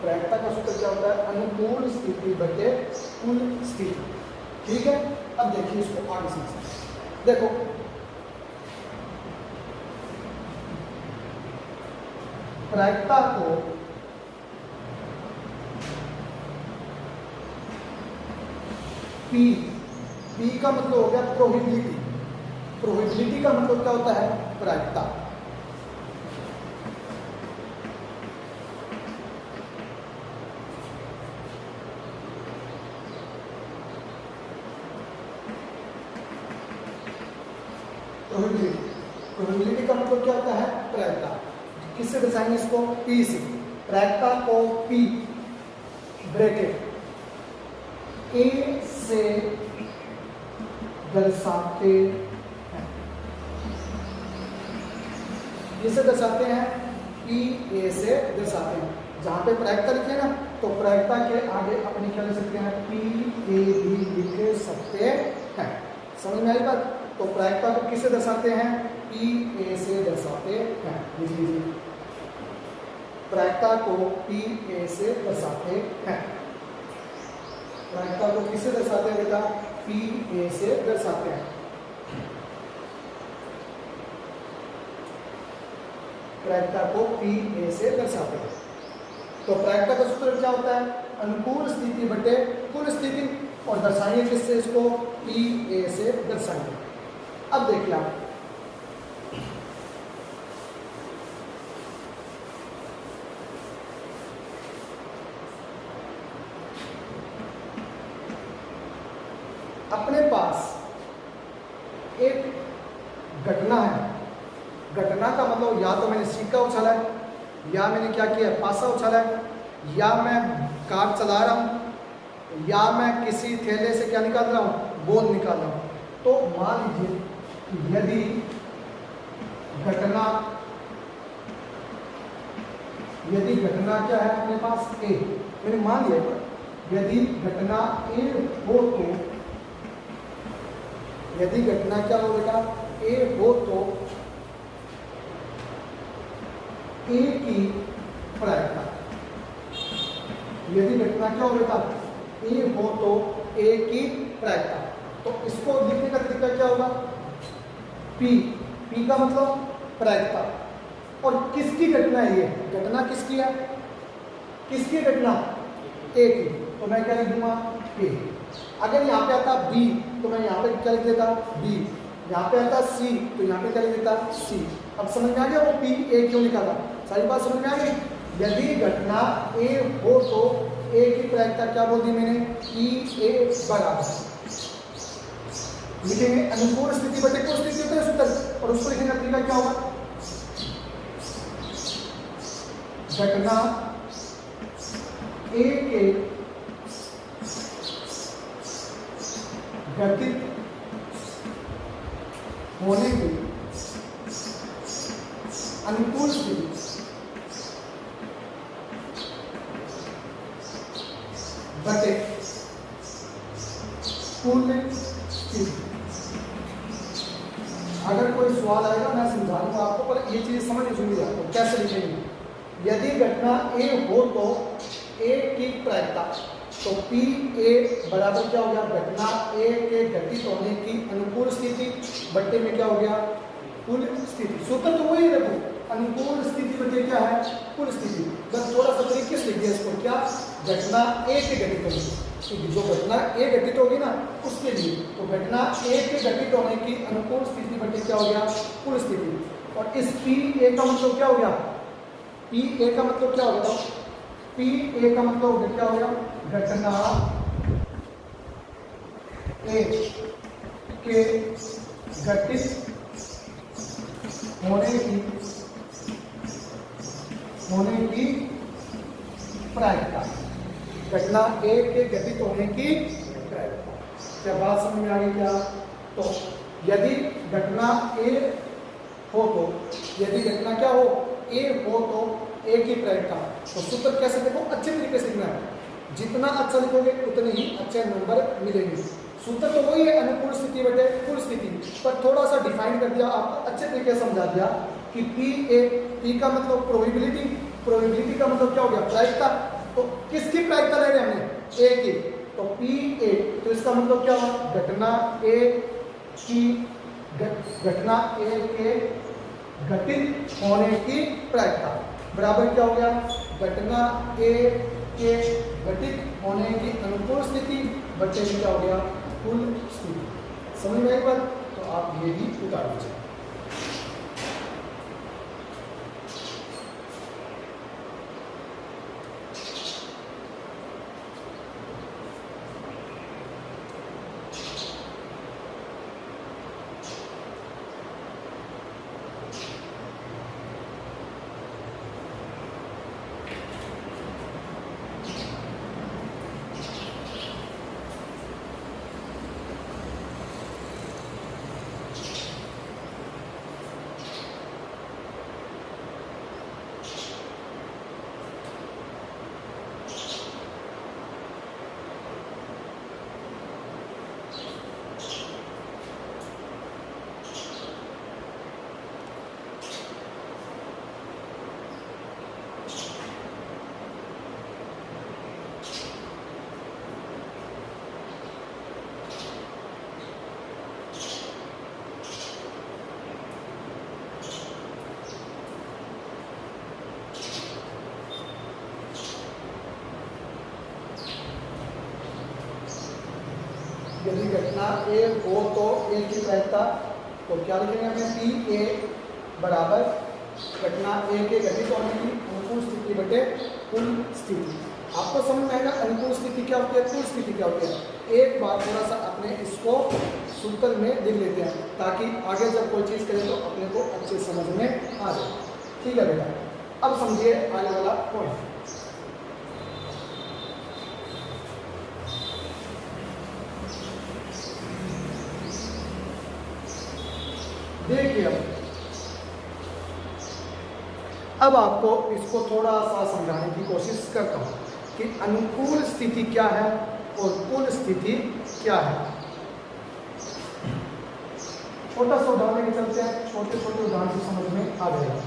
प्रायिकता का सूत्र क्या होता है? अनुकूल स्थिति बटे कुल स्थिति। ठीक है, अब देखिए इसको आगे समझते हैं। देखो प्रायिकता को P का मतलब हो गया प्रोबेबिलिटी। प्रोबेबिलिटी का मतलब क्या होता है? प्रायिकता। प्रोबेबिलिटी का मतलब क्या होता है? प्रायिकता। किससे दर्शाएंगे इसको? P से। प्रायिकता को P ब्रैकेट A से दर्शाते हैं। किससे दर्शाते हैं? P A से दर्शाते हैं। जहां पे प्रायिकता लिखे ना, तो प्रायिकता के आगे अपनी क्या लिख सकते हैं? P A भी लिख सकते हैं। समझ में आई बात? तो प्रायिकता को किससे दर्शाते हैं? P A से दर्शाते हैं। लिख लीजिए, प्रायिकता को P A से दर्शाते हैं। प्रायिकता को किससे दर्शाते हैं बेटा? P A से दर्शाते हैं। प्रायिकता को P A से दर्शाते हैं। तो प्रायिकता का सूत्र क्या होता है? अनुकूल स्थिति बटे कुल स्थिति, और दर्शाएंगे किससे इसको? P A से दर्शाएंगे। अब देखिए आप, अपने पास एक घटना है। घटना का मतलब या तो मैंने सिक्का उछाला है, या मैंने क्या किया? पासा उछाला है, या मैं कार चला रहा हूं, या मैं किसी थैले से क्या निकाल रहा हूं? बॉल निकाल रहा हूं। तो मान लीजिए यदि घटना क्या है अपने पास? A, मैंने मान लिया। यदि घटना A हो तो, यदि घटना क्या हो बेटा? A हो तो A की प्रायिकता, यदि घटना क्या हो बेटा? A हो तो A की प्रायिकता। तो इसको लिखने का तरीका क्या होगा? P का मतलब प्रायिकता। और किसकी घटना है ये? घटना किसकी है? किसकी घटना? A की। तो मैं क्या लिख दूंगा? A। अगर यहाँ पे आता B, तो मैं यहाँ पे क्या लिख देता? B। यहाँ पे आता C, तो यहाँ पे क्या लिख देता? C। अब समझ में आ गया वो P A क्यों लिखा था? सारी बात समझ में आ गई? यदि घटना A हो तो A की प्रायिकता क्या बोल दी मैंने? P A बराबर लिखेंगे अनुकूल स्थिति बटे कुल स्थिति होता है सूत्र, और उसको लिखने का तरीका क्या होगा? घटना A के घटित होने की अनुकूल स्थिति बटे कुल स्थिति। अगर कोई सवाल आएगा मैं समझाऊंगा आपको, पर ये चीज समझ जरूरी है आपको। कैसे लिखेंगे? यदि घटना A हो तो A की प्रायिकता, तो P A बराबर क्या हो गया? घटना A के घटित होने की अनुकूल स्थिति बट्टे में क्या हो गया? कुल स्थिति। सूत्र तो वही है, देखो अनुकूल स्थिति बटे क्या है? कुल स्थिति। बस थोड़ा सा तरीके से लिख दिया इसको। क्या? घटना A के घटित होने, जो घटना A घटित होगी ना उसके लिए, तो घटना A के घटित होने की अनुकूल स्थिति बटे क्या हो गया? कुल स्थिति। और इस P A का मतलब क्या हो गया? P A का मतलब क्या हो गया? पी ए का मतलब हो गया, क्या हो गया, घटना ए के घटित होने की प्रायिकता, घटना ए के घटित होने की प्रायिकता। क्या बात समझ में आ गई क्या? तो यदि घटना ए हो तो, यदि घटना क्या हो, ए हो तो ए की प्रायिकता। तो सूत्र कैसे देखो, अच्छे तरीके से लिखना है, जितना अच्छा लिखोगे उतने ही अच्छे नंबर मिलेंगे। सूत्र तो वही है, अनुकूल स्थिति बटे कुल स्थिति, पर थोड़ा सा डिफाइन कर दिया, आपको अच्छे तरीके से समझा दिया कि पी ए, पी का मतलब प्रोबेबिलिटी, प्रोबेबिलिटी का मतलब क्या हो गया, प्रायिकता। तो किसकी प्रायिकता ले रहे हैं हमने, ए की, तो पी ए, तो इसका मतलब क्या हुआ, घटना ए की, घटना ए के घटित होने की प्रायिकता बराबर क्या हो गया, घटना ए के घटित होने की अनुकूल स्थिति बच्चे में क्या हो गया, कुल स्थिति। समझ में आई बात? तो आप ये भी उतार दीजिए। यदि घटना ए हो तो ए की प्रायिकता, तो क्या लिखेंगे हमें, पी ए बराबर घटना ए के घटित होने की अनुकूल स्थिति बटे कुल स्थिति। आपको समझ में आएगा अनुकूल स्थिति क्या होती है, कुल स्थिति क्या होती है। एक बार थोड़ा सा अपने इसको सूत्र में लिख लेते हैं, ताकि आगे जब कोई चीज़ करें तो अपने को अच्छे समझ में आ जाए। ठीक है बेटा, अब समझिए आने वाला पॉइंट। देखिए अब आपको इसको थोड़ा सा समझाने की कोशिश करता हूं कि अनुकूल स्थिति क्या है और कुल स्थिति क्या है। छोटा सा उदाहरण लेके चलते हैं, छोटे छोटे उदाहरण से समझ में आ जाएगा।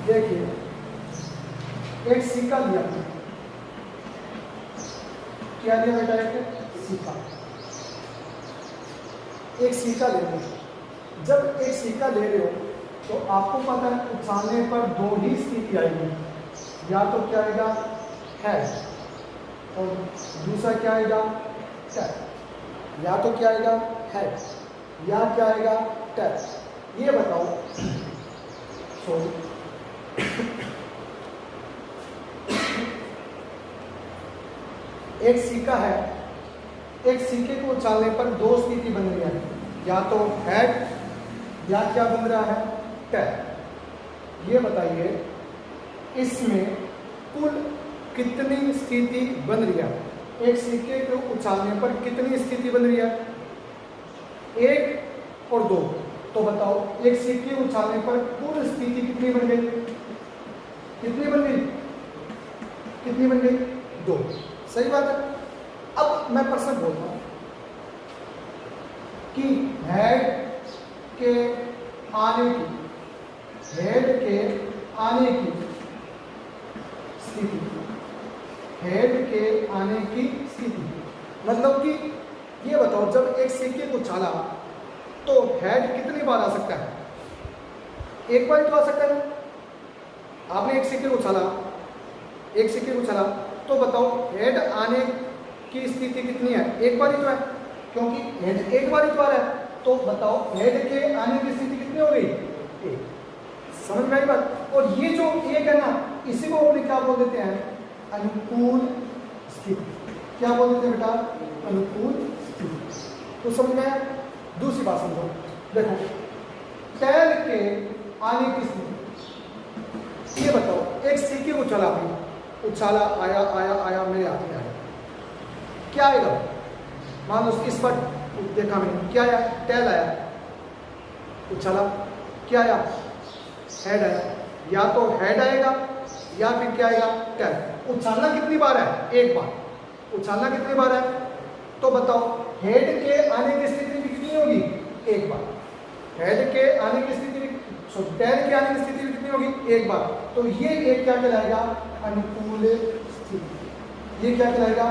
देखिए एक सिक्का लिया, क्या लिया बेटा, एक सिक्का, एक सिक्का ले लो। जब एक सिक्का ले रहे हो तो आपको पता है उछालने पर दो ही स्थिति आएगी, या तो क्या आएगा, हेड, और दूसरा क्या आएगा, टेल। या तो क्या आएगा, हेड, या क्या आएगा, टेल। ये बताओ, सॉरी एक सिक्का है, एक सिक्के को उछालने पर दो स्थिति बन रही है, या तो हेड या क्या बन रहा है, टेल। ये बताइए इसमें कुल कितनी स्थिति बन रही है, एक सिक्के को उछालने पर कितनी स्थिति बन रही है, एक और दो। तो बताओ एक सिक्के उछालने पर कुल स्थिति कितनी बन गई, कितनी बन गई, कितनी बन गई, दो। सही बात है। अब मैं प्रश्न बोलता हूं कि हेड के आने की, हेड के आने की स्थिति, हेड के आने की स्थिति मतलब कि ये बताओ जब एक सिक्के को उछाला तो हेड कितनी बार आ सकता है, एक बार ही तो आ सकता है। आपने एक सिक्के को उछाला, एक सिक्के को उछाला, तो बताओ हेड आने की स्थिति कितनी है, एक बार ही तो है, क्योंकि हेड एक बार ही तो आ रहा है। तो बताओ हेड के आने की स्थिति कितनी हो गई, एक। समझ में आई बात। और ये जो एक है ना, इसी को अपने क्या बोल देते हैं, अनुकूल स्थिति। क्या बोल देते हैं बेटा, अनुकूल स्थिति। तो समझ में आया। दूसरी बात समझो, देखो टैल के आने की स्थिति, ये बताओ एक सिक्के को चला उछाला, आया आया आया, मेरे हाथ में आया, क्या आएगा? मान लो इस पर देखा मैंने, क्या आया? टैल आया, उछाला, क्या आया? हेड आया। या तो हेड आएगा या फिर क्या आएगा? टैल। उछालना कितनी बार है? एक बार। उछालना कितनी बार है? तो बताओ हेड के आने की स्थिति भी कितनी होगी? एक बार। हेड के आने की स्थिति भी, टैल के आने की स्थिति भी कितनी होगी? एक बार। तो ये एक क्या कहलाएगा? अनुकूल स्थिति। ये क्या कहलाएगा?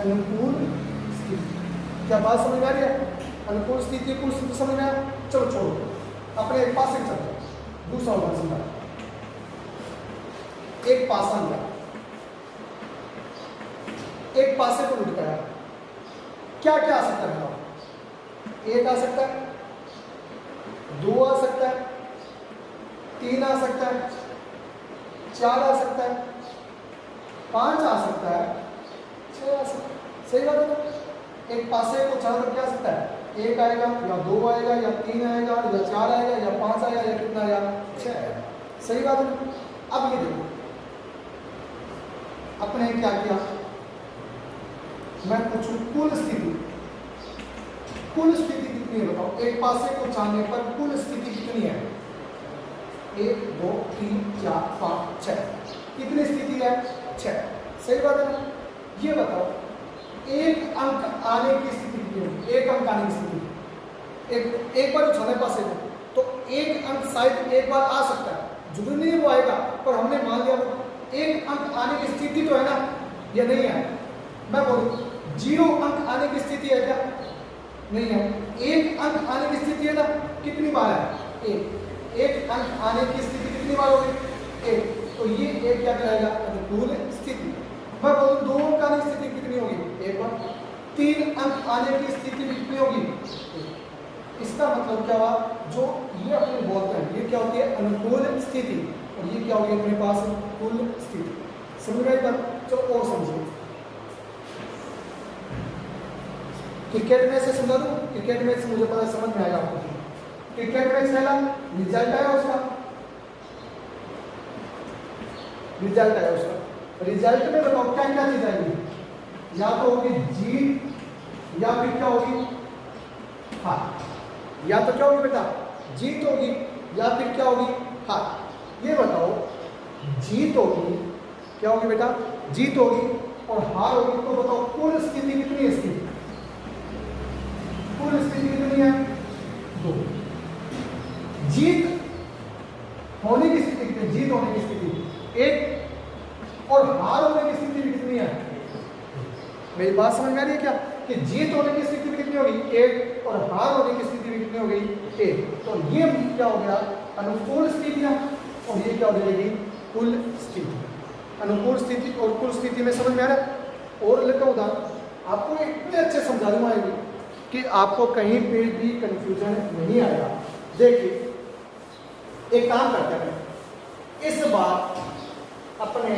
अनुकूल स्थिति। क्या बात समझ में आ रही है? अनुकूल स्थिति, कुल स्थिति समझ में आया? चलो छोड़ो, अपने एक पास से चलते हैं। दूसरा उदाहरण समझा, एक पासा लिया, एक पासे को लुढ़काया, क्या क्या आ सकता है बताओ? एक आ सकता है, दो आ सकता है, तीन आ सकता है, चार आ सकता है, पांच आ सकता है, छह आ सकता है। सही बात है ना? एक पासे को चला कर क्या आ सकता है? एक आएगा या दो आएगा या तीन आएगा या चार आएगा या पांच आएगा या कितना आएगा? छह आएगा। सही बात है ना? अब ये देखो, अपने क्या किया, मैं पूछूं कुल स्थिति, कुल स्थिति कितनी है बताओ? एक पासे को चाहने पर कुल स्थिति कितनी है? 1 2 3 4 5 6। कितनी स्थिति है? 6। सही बात है ना? ये बताओ एक अंक आने की स्थिति कितनी होगी? एक अंक आने की स्थिति, एक बार उछाले पासे को, तो एक अंक शायद एक बार आ सकता है, जरूरी नहीं वो आएगा, पर हमने मान लिया वो एक अंक आने की स्थिति तो है ना, या नहीं है? मैं बोलूं 0 अंक आने की स्थिति है क्या? नहीं है। एक अंक आने की स्थिति है ना, कितनी बार है? एक अंक आने की स्थिति कितनी बार होगी? एक। तो ये एक क्या कहलाएगा? अनुकूल स्थिति। मैं बोलूं 2 अंक आने की स्थिति कितनी होगी? एक बार। 3 अंक आने की स्थिति कितनी होगी? इसका मतलब क्या हुआ? जो ये अपने बोलते हैं, ये क्या होती है? अनुकूल स्थिति। और ये क्या होगी अपने पास? कुल स्थिति। समझ में आई? चलो और समझो, क्रिकेट मैच से समझा दूं। क्रिकेट मैच मुझे पता समझ में आएगा आपको। क्रिकेट मैच पहला रिजल्ट आया उसका, रिजल्ट आया उसका। रिजल्ट में बताओ क्या क्या चीज आएगी? या तो होगी जीत या फिर क्या होगी? हार। या तो क्या होगी बेटा? जीत होगी या फिर क्या होगी? हार। ये बताओ, जीत होगी, क्या होगी बेटा? जीत होगी और हार होगी। तो बताओ कुल स्थिति कितनी है इसकी? कुल स्थिति कितनी है? 2। जीत होने की स्थिति कितनी? जीत होने की स्थिति 1 और हार होने की स्थिति भी कितनी है? मेरी बात समझ में आ रही है क्या? कि जीत होने की स्थिति भी कितनी होगी? 1 और हार होने की स्थिति भी कितनी हो गई? 1। तो ये क्या हो गया? अनुकूल स्थितियां। और ये क्या हो जाएगी? कुल स्थिति। अनुकूल स्थिति और कुल स्थिति में समझ में आ रहा है? और लेता हूं उदाहरण, आपको इतने अच्छे समझा दूंगा कि आपको कहीं पे भी कंफ्यूजन नहीं आएगा। देखिए, एक काम करते हैं, इस बार अपने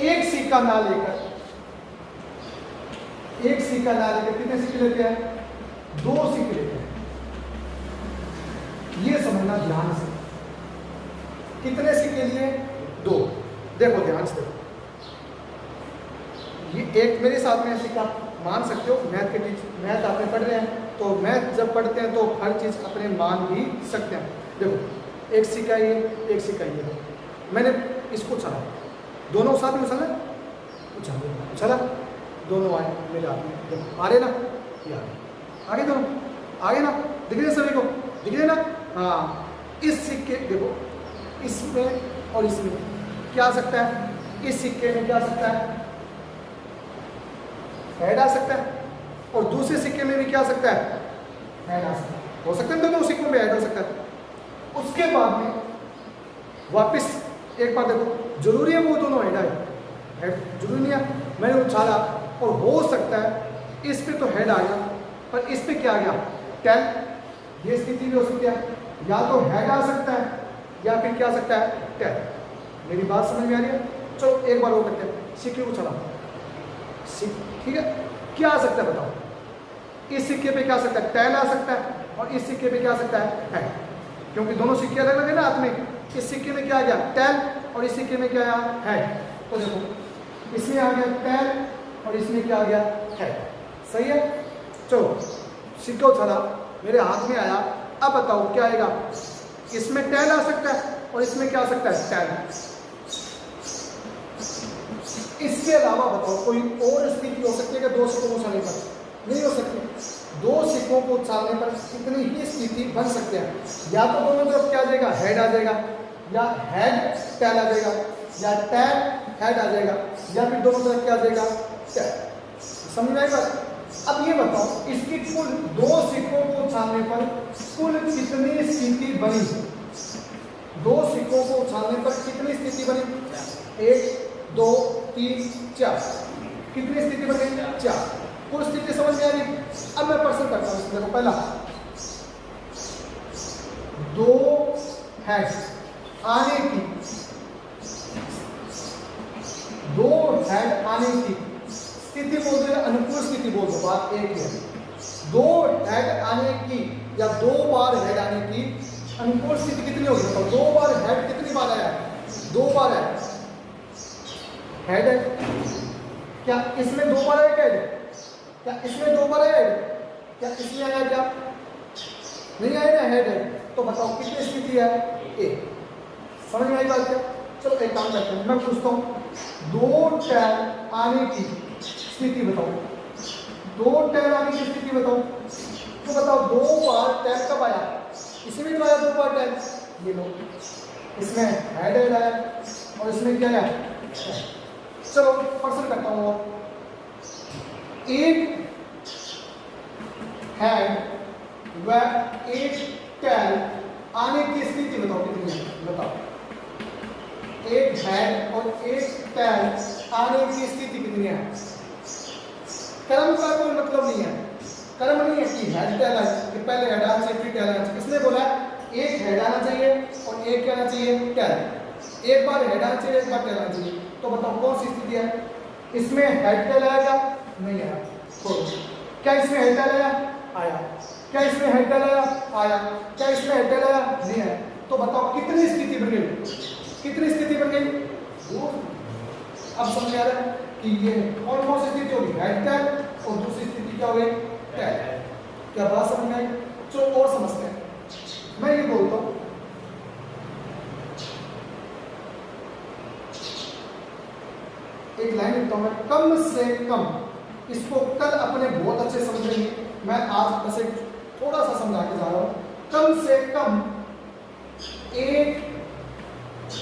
एक सिक्का ना लेकर, एक सिक्का ना लेकर कितने सिक्के लेते हैं? 2 सिक्के लेते हैं। ये समझना ध्यान से, कितने सिक्के लिए? 2। देखो ध्यान से, ये एक मेरे साथ में सिक्का मान सकते हो। मैथ के मैथ आपने पढ़ रहे हैं, तो मैथ जब पढ़ते हैं तो हर चीज़ अपने मान भी सकते हैं। देखो एक सिक्का ये, एक सिक्का ये, मैंने इसको उछाला, दोनों साथ में उछाला, उछाला, दोनों आए मेरे हाथ में। देखो आ रहे ना, ये आ रहे, आगे दोनों, आगे ना, दिख रहे सभी को? दिख रहे ना? हाँ। इस सिक्के देखो, इसमें और इसमें क्या आ सकता है? इस सिक्के में क्या आ सकता है? हेड आ सकता है। और दूसरे सिक्के में भी क्या आ सकता है? हेड आ सकता है। हो सकता है दोनों सिक्कों में हेड हो सकता है। उसके बाद में वापस एक बार देखो, जरूरी है वो दोनों हेड आए? हेड जरूरी नहीं है। मैंने उछाला और हो सकता है इस पे तो हेड आ गया, पर इस पे क्या आ गया? टेल। ये स्थिति भी हो सकती है, या तो हेड आ सकता है या फिर क्या आ सकता है? टेल। मेरी बात समझ में आ रही है? चलो एक बार वो करते हैं, सिक्के को चला, ठीक है, क्या आ सकता है बताओ? इस सिक्के पे क्या आ सकता है? टेल आ सकता है, और इस सिक्के पे क्या आ सकता है? क्योंकि दोनों सिक्के अलग अलग है ना हाथ में। इस सिक्के में क्या आ गया? टेल, और इस सिक्के में क्या आया? है। तो देखो इसमें आ गया टेल, और इसमें क्या आ गया? है। सही है। चलो सिक्का उछाला, मेरे हाथ में आया, अब बताओ क्या आएगा? इसमें टेल आ सकता है, और इसमें क्या आ सकता है? टेल। इसके अलावा बताओ कोई और स्थिति हो सकती है कि दो सिक्कों को उछालने पर? नहीं हो सकती। दो सिक्कों को उछालने पर कितनी ही स्थिति बन सकते हैं। या तो दोनों तरफ क्या आ जाएगा? हेड आ जाएगा, या हेड टेल आ जाएगा, या टेल हेड आ जाएगा, या फिर दोनों तरफ क्या आ जाएगा? टेल। समझ में आई बात? अब ये बताओ इसकी कुल दो सिक्कों को उछालने पर कुल कितनी स्थिति बनी? दो सिक्कों को उछालने पर कितनी स्थिति बनी? 1 2 3 4। कितनी स्थिति बन गई? 4। कुल स्थिति समझ में आ रही? अब मैं प्रश्न करता हूं इसमें। पहला, दो हेड आने की, दो हेड आने की स्थिति बोल दो या अनुकूल स्थिति बोल दो, बात एक है। दो हेड आने की या दो बार हेड आने की अनुकूल स्थिति कितनी होगी बताओ? दो बार हेड कितनी बार आया? 2 बार है हेड है। क्या इसमें 2 बार है हेड? क्या इसमें 2 बार है हेड? क्या इसमें आया? क्या नहीं आया ना हेड है? तो बताओ कितनी स्थिति है? ए। समझ में आई बात क्या? चलो एक काम करते हैं, मैं पूछता हूं, दो टेल आने की स्थिति बताओ। दो टेल आने की स्थिति बताओ। तो बताओ 2 बार टेल कब आया? इसमें तो आया 2 बार टेल। ये लो, इसमें हेड आया, और इसमें क्या आया? चलो प्रश्न करता हूं, एक हेड व एक टेल आने की स्थिति बताओ कितनी है? बताओ, एक हेड और एक टेल आने की स्थिति कितनी है? क्रम का कोई मतलब नहीं है। क्रम नहीं है कि हेड टेल है कि पहले हेड आना चाहिए फिर टेल आना चाहिए। इसने बोला एक हेड आना चाहिए और एक क्या आना चाहिए? टेल। एक बार हेड आना चाहिए, एक बार टेल आना चाहिए। तो बताओ कौन सी स्थिति है? इसमें हेड टेल आएगा? नहीं आया। क्या इसमें हेड टेल आया? आया। क्या इसमें हेड टेल आया? आया। क्या इसमें हेड टेल आया? नहीं आया। तो बताओ कितनी स्थिति बन गई? कितनी स्थिति बन गई? 2। अब समझ आ रहा है कि ये कौन कौन सी स्थिति होगी? हेड टेल, और दूसरी स्थिति क्या होगी? टेल। क्या बात समझ में आई? चलो और समझते हैं। मैं ये बोलता हूं, एक लाइन लिखता हूं मैं, कम से कम, इसको कल अपने बहुत अच्छे समझेंगे, मैं आज बस एक थोड़ा सा समझा के जा रहा हूं। कम से कम एक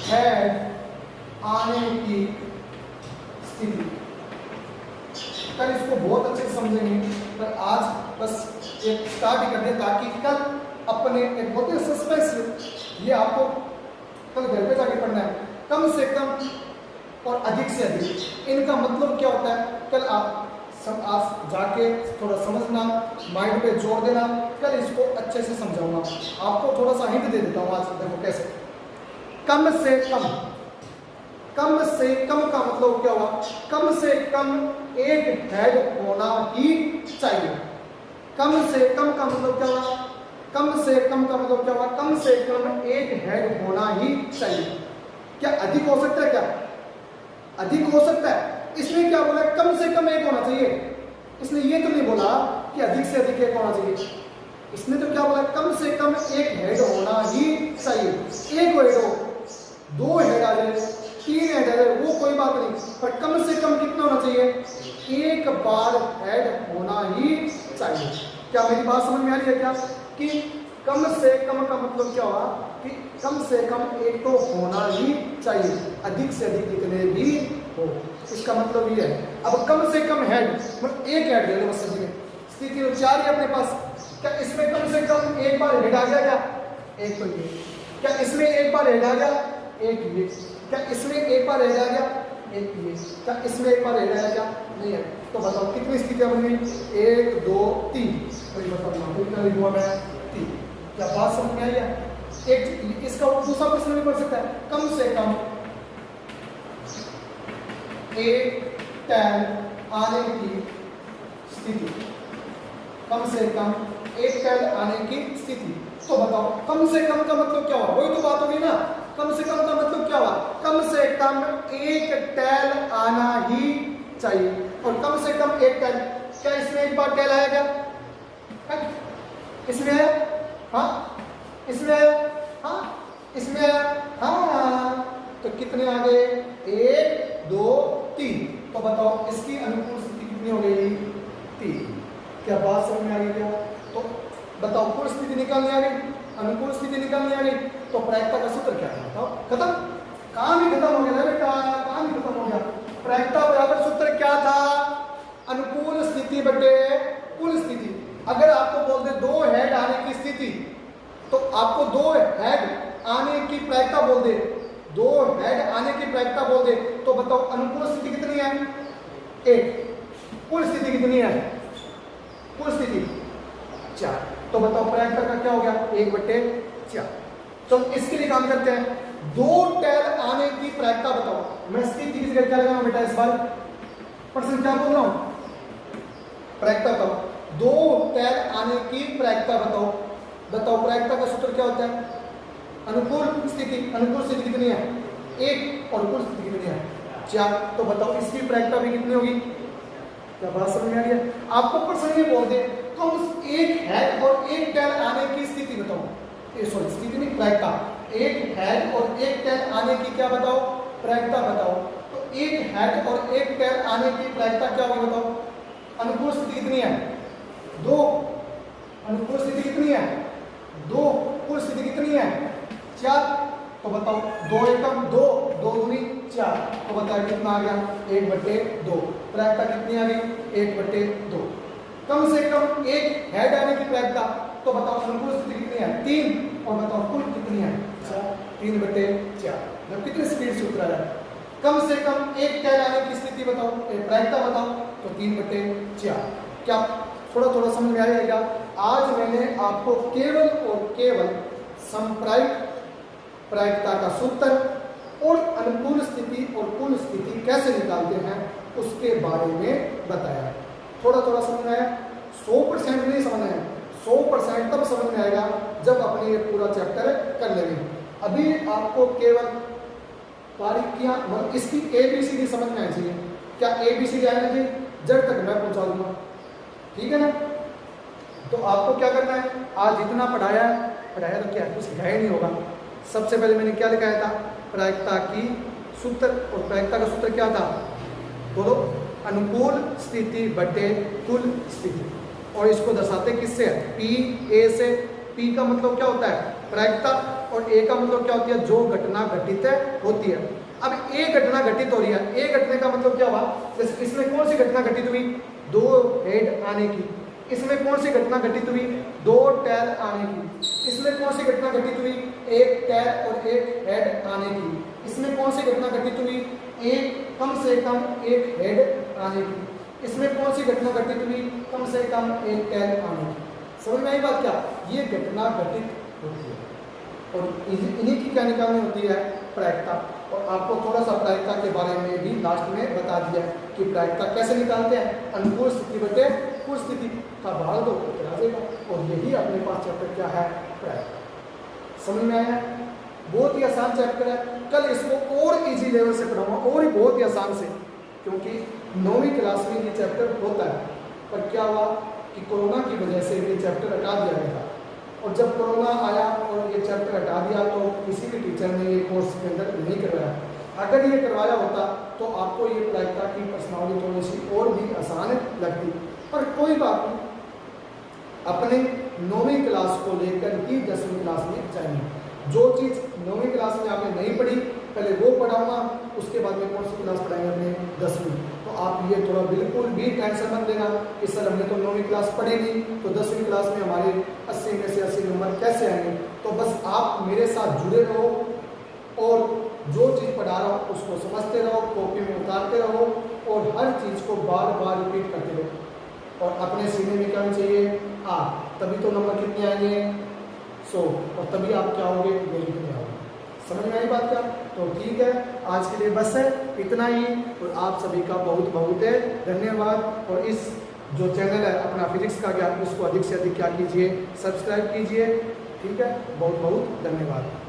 हेड आने की स्थिति, कल इसको बहुत अच्छे से समझेंगे, पर आज बस एक स्टार्ट ही कर दें ताकि कल अपने एक बहुत ही सस्पेंस, ये आपको कल घर पे जाके पढ़ना है। कम से कम और अधिक से अधिक, इनका मतलब क्या होता है? कल आप आज जाके थोड़ा समझना, माइंड पे जोर देना। कल इसको अच्छे से समझाऊंगा, आपको थोड़ा सा हिंट दे देता हूँ आज। देखो कैसे, कम से कम, कम से कम का मतलब क्या हुआ? कम से कम एक हेड होना ही चाहिए। कम से कम का मतलब क्या हुआ? कम से कम का मतलब क्या हुआ? कम से कम एक हेड होना ही चाहिए। क्या अधिक हो सकता है? क्या अधिक हो सकता है? इसने क्या बोला? कम से कम एक होना चाहिए। इसने ये तो नहीं बोला कि अधिक से अधिक एक होना चाहिए। इसने तो क्या बोला? कम से कम एक हेड होना ही चाहिए। एक हेड हो, 2 हेड आ जाए, 3 हेड आ जाए, वो कोई बात नहीं, पर कम से कम कितना होना चाहिए? एक बार हेड होना ही चाहिए। क्या मेरी बात समझ में आ रही है? क्या कि कम से कम का मतलब क्या हुआ? कि कम से कम एक तो होना ही चाहिए, अधिक से अधिक कितने भी हो, इसका मतलब ये है। अब कम से कम हेड, मतलब एक हेड ले लो बस, समझिए स्थिति 4 है अपने पास। क्या इसमें कम से कम एक बार हेड आ गया? क्या एक तो ये। क्या इसमें एक बार हेड आ गया? एक ये। क्या इसमें एक बार हेड आ गया? एक ये। क्या इसमें एक बार हेड आया? क्या नहीं है। तो बताओ कितनी स्थितियां बन गई? 1 2 3। तो बताओ कितना लिखूंगा मैं? 3। क्या बात समझ में आई है? एक इसका दूसरा प्रश्न भी पढ़ सकता है, कम से कम एक टैल आने की स्थिति, कम से कम एक टैल आने की स्थिति। तो बताओ कम से कम का मतलब क्या हुआ, वही तो बात होगी ना। कम से कम का मतलब क्या हुआ, कम से कम एक टैल आना ही चाहिए। और कम से कम एक टैल, क्या इसमें एक बार टैल आएगा? इसमें है हाँ, इसमें है हाँ, इसमें है हाँ, तो कितने आ गए? 1 2 3। तो बताओ इसकी अनुकूल स्थिति कितनी हो गई? 3। क्या बात समझ में आ गई क्या? तो बताओ कुल स्थिति निकालनी आ गई, अनुकूल स्थिति निकालनी आ गई। तो प्रायिकता का सूत्र क्या है बताओ? खत्म, काम ही खत्म हो गया बेटा, काम ही खत्म हो गया। प्रायिकता बराबर सूत्र क्या था? अनुकूल स्थिति बटे कुल स्थिति। अगर आपको बोल दे 2 हेड आने की स्थिति, तो आपको 2 हेड आने की प्रायिकता बोल दे, 2 हेड आने की प्रायिकता बोल दे, तो बताओ अनुकूल स्थिति कितनी है? 1। कुल स्थिति कितनी है? कुल स्थिति 4। तो बताओ प्रायिकता का क्या हो गया? 1/4। तो इसके लिए काम करते हैं, 2 टैल आने की प्रायिकता बताओ। मैं इसकी की जगह क्या लगाऊं बेटा इस बार? परसेंट क्या बोल रहा हूं? प्रायिकता बताओ, 2 टैल आने की प्रायिकता बताओ। बताओ प्रायिकता का सूत्र क्या होता है? अनुकूल स्थिति, अनुकूल स्थिति कितनी है? 1। और कुल स्थिति कितनी है? 4। तो बताओ इसकी प्रायिकता भी कितनी होगी? क्या बात समझ में आ रही है? आपको प्रश्न ये बोल दे कम एक हेड और एक टैल आने की स्थिति बताओ, सॉरी स्थिति नहीं, प्रायिकता। एक हेड और एक टैल आने की क्या बताओ? प्रायिकता बताओ। तो एक हेड और एक टैल आने की प्रायिकता क्या होगी बताओ? अनुकूल स्थिति कितनी है? 2। अनुकूल स्थिति कितनी है? 2। कुल स्थिति कितनी है? 4। तो बताओ 2 एकम 2, 2 दूनी 4। तो बताओ कितना आ गया? 1/2। प्रायिकता कितनी आ गई? 1/2। कम से कम एक हेड आने की प्रायिकता, तो बताओ अनुकूल स्थिति कितनी है? 3। और बताओ कुल कितनी है? 4। 3/4। जब कितनी स्पीड से उतरा है? कम से कम एक टैल आने की स्थिति बताओ, प्रायिकता बताओ, तो 3/4। क्या थोड़ा थोड़ा समझ में आएगा क्या? आज मैंने आपको केवल और केवल संप्रायिक प्रायिकता का सूत्र और अनुकूल स्थिति और कुल स्थिति कैसे निकालते हैं उसके बारे में बताया। थोड़ा थोड़ा समझ में आया? 100% नहीं समझ आया, 100% तब समझ में आएगा जब अपने ये पूरा चैप्टर कर लेंगे। अभी आपको केवल बारीकियां, इसकी ABCD समझ में आनी चाहिए। क्या ABCD आना चाहिए? जब तक मैं पहुंचा दूंगा, ठीक है ना? तो आपको क्या करना है, आज जितना पढ़ाया तो क्या कुछ सिखाया नहीं होगा। सबसे पहले मैंने क्या लिखाया था? प्रायिकता की सूत्र, और प्रायिकता का सूत्र क्या था? बोलो, अनुकूल स्थिति बटे कुल स्थिति। और इसको दर्शाते किससे? P A से। P का मतलब क्या होता है? प्रायिकता। और A का मतलब क्या होती है? जो घटना घटित होती है। अब A घटना घटित हो रही है, A घटने का मतलब क्या हुआ? जैसे इसमें कौन सी घटना घटित हुई? 2 हेड आने की। इसमें कौन सी घटना घटित हुई? 2 टैल आने की। इसमें कौन सी घटना घटित हुई? 1 टैल और 1 हेड आने की। इसमें कौन सी घटना घटित हुई? कम से कम 1 हेड आने की। इसमें कौन सी घटना घटित हुई? कम से कम 1 टैल आने की। समझ में आई बात क्या? ये घटना घटित होती है और इन्हीं की क्या निकालनी होती है? प्रायिकता। और आपको थोड़ा सा प्रायिकता के बारे में भी लास्ट में बता दिया है कि प्रायिकता कैसे निकालते हैं। अनुकूल स्थिति बटे कुल स्थिति का भाग दो तो आ जाएगा। और यही अपने पास चैप्टर क्या है? प्रायिकता। समझ में आया? बहुत ही आसान चैप्टर है। कल इसको और इजी लेवल से पढ़ाऊंगा, और ही बहुत ही आसान से, क्योंकि 9वीं क्लास में ये चैप्टर होता है। पर क्या हुआ कि कोरोना की वजह से ये चैप्टर हटा दिया गया था। और जब कोरोना आया और ये चैप्टर हटा दिया तो किसी भी टीचर ने ये कोर्स के अंदर नहीं करवाया। अगर ये करवाया होता तो आपको ये प्रायिकता की प्रश्नावली थोड़ी सी और भी आसान लगती। पर कोई बात नहीं, अपने 9वीं क्लास को लेकर ही 10वीं क्लास में जाएंगे। जो चीज़ 9वीं क्लास में आपने नहीं पढ़ी पहले वो पढ़ाऊंगा, उसके बाद में कौन सी क्लास पढ़ाएंगे अपने? 10वीं। तो आप ये थोड़ा बिल्कुल भी टेंशन मत लेना कि सर हमने तो 9वीं क्लास पढ़ी नहीं, तो 10वीं क्लास में हमारे 80 में से 80 नंबर कैसे आएंगे? तो बस आप मेरे साथ जुड़े रहो और जो चीज़ पढ़ा रहा हूँ उसको समझते रहो, कॉपी में उतारते रहो और हर चीज़ को बार बार रिपीट करते रहो। और अपने सीने में क्या चाहिए? तभी तो नंबर कितने आएंगे? 100। और तभी आप क्या होगे? मेरिट में आओगे। समझ में आई बात क्या? तो ठीक है, आज के लिए बस है। इतना ही। और आप सभी का बहुत बहुत धन्यवाद। और इस जो चैनल है अपना फिजिक्स का ज्ञान, उसको अधिक से अधिक क्या कीजिए, सब्सक्राइब कीजिए। ठीक है, बहुत बहुत धन्यवाद।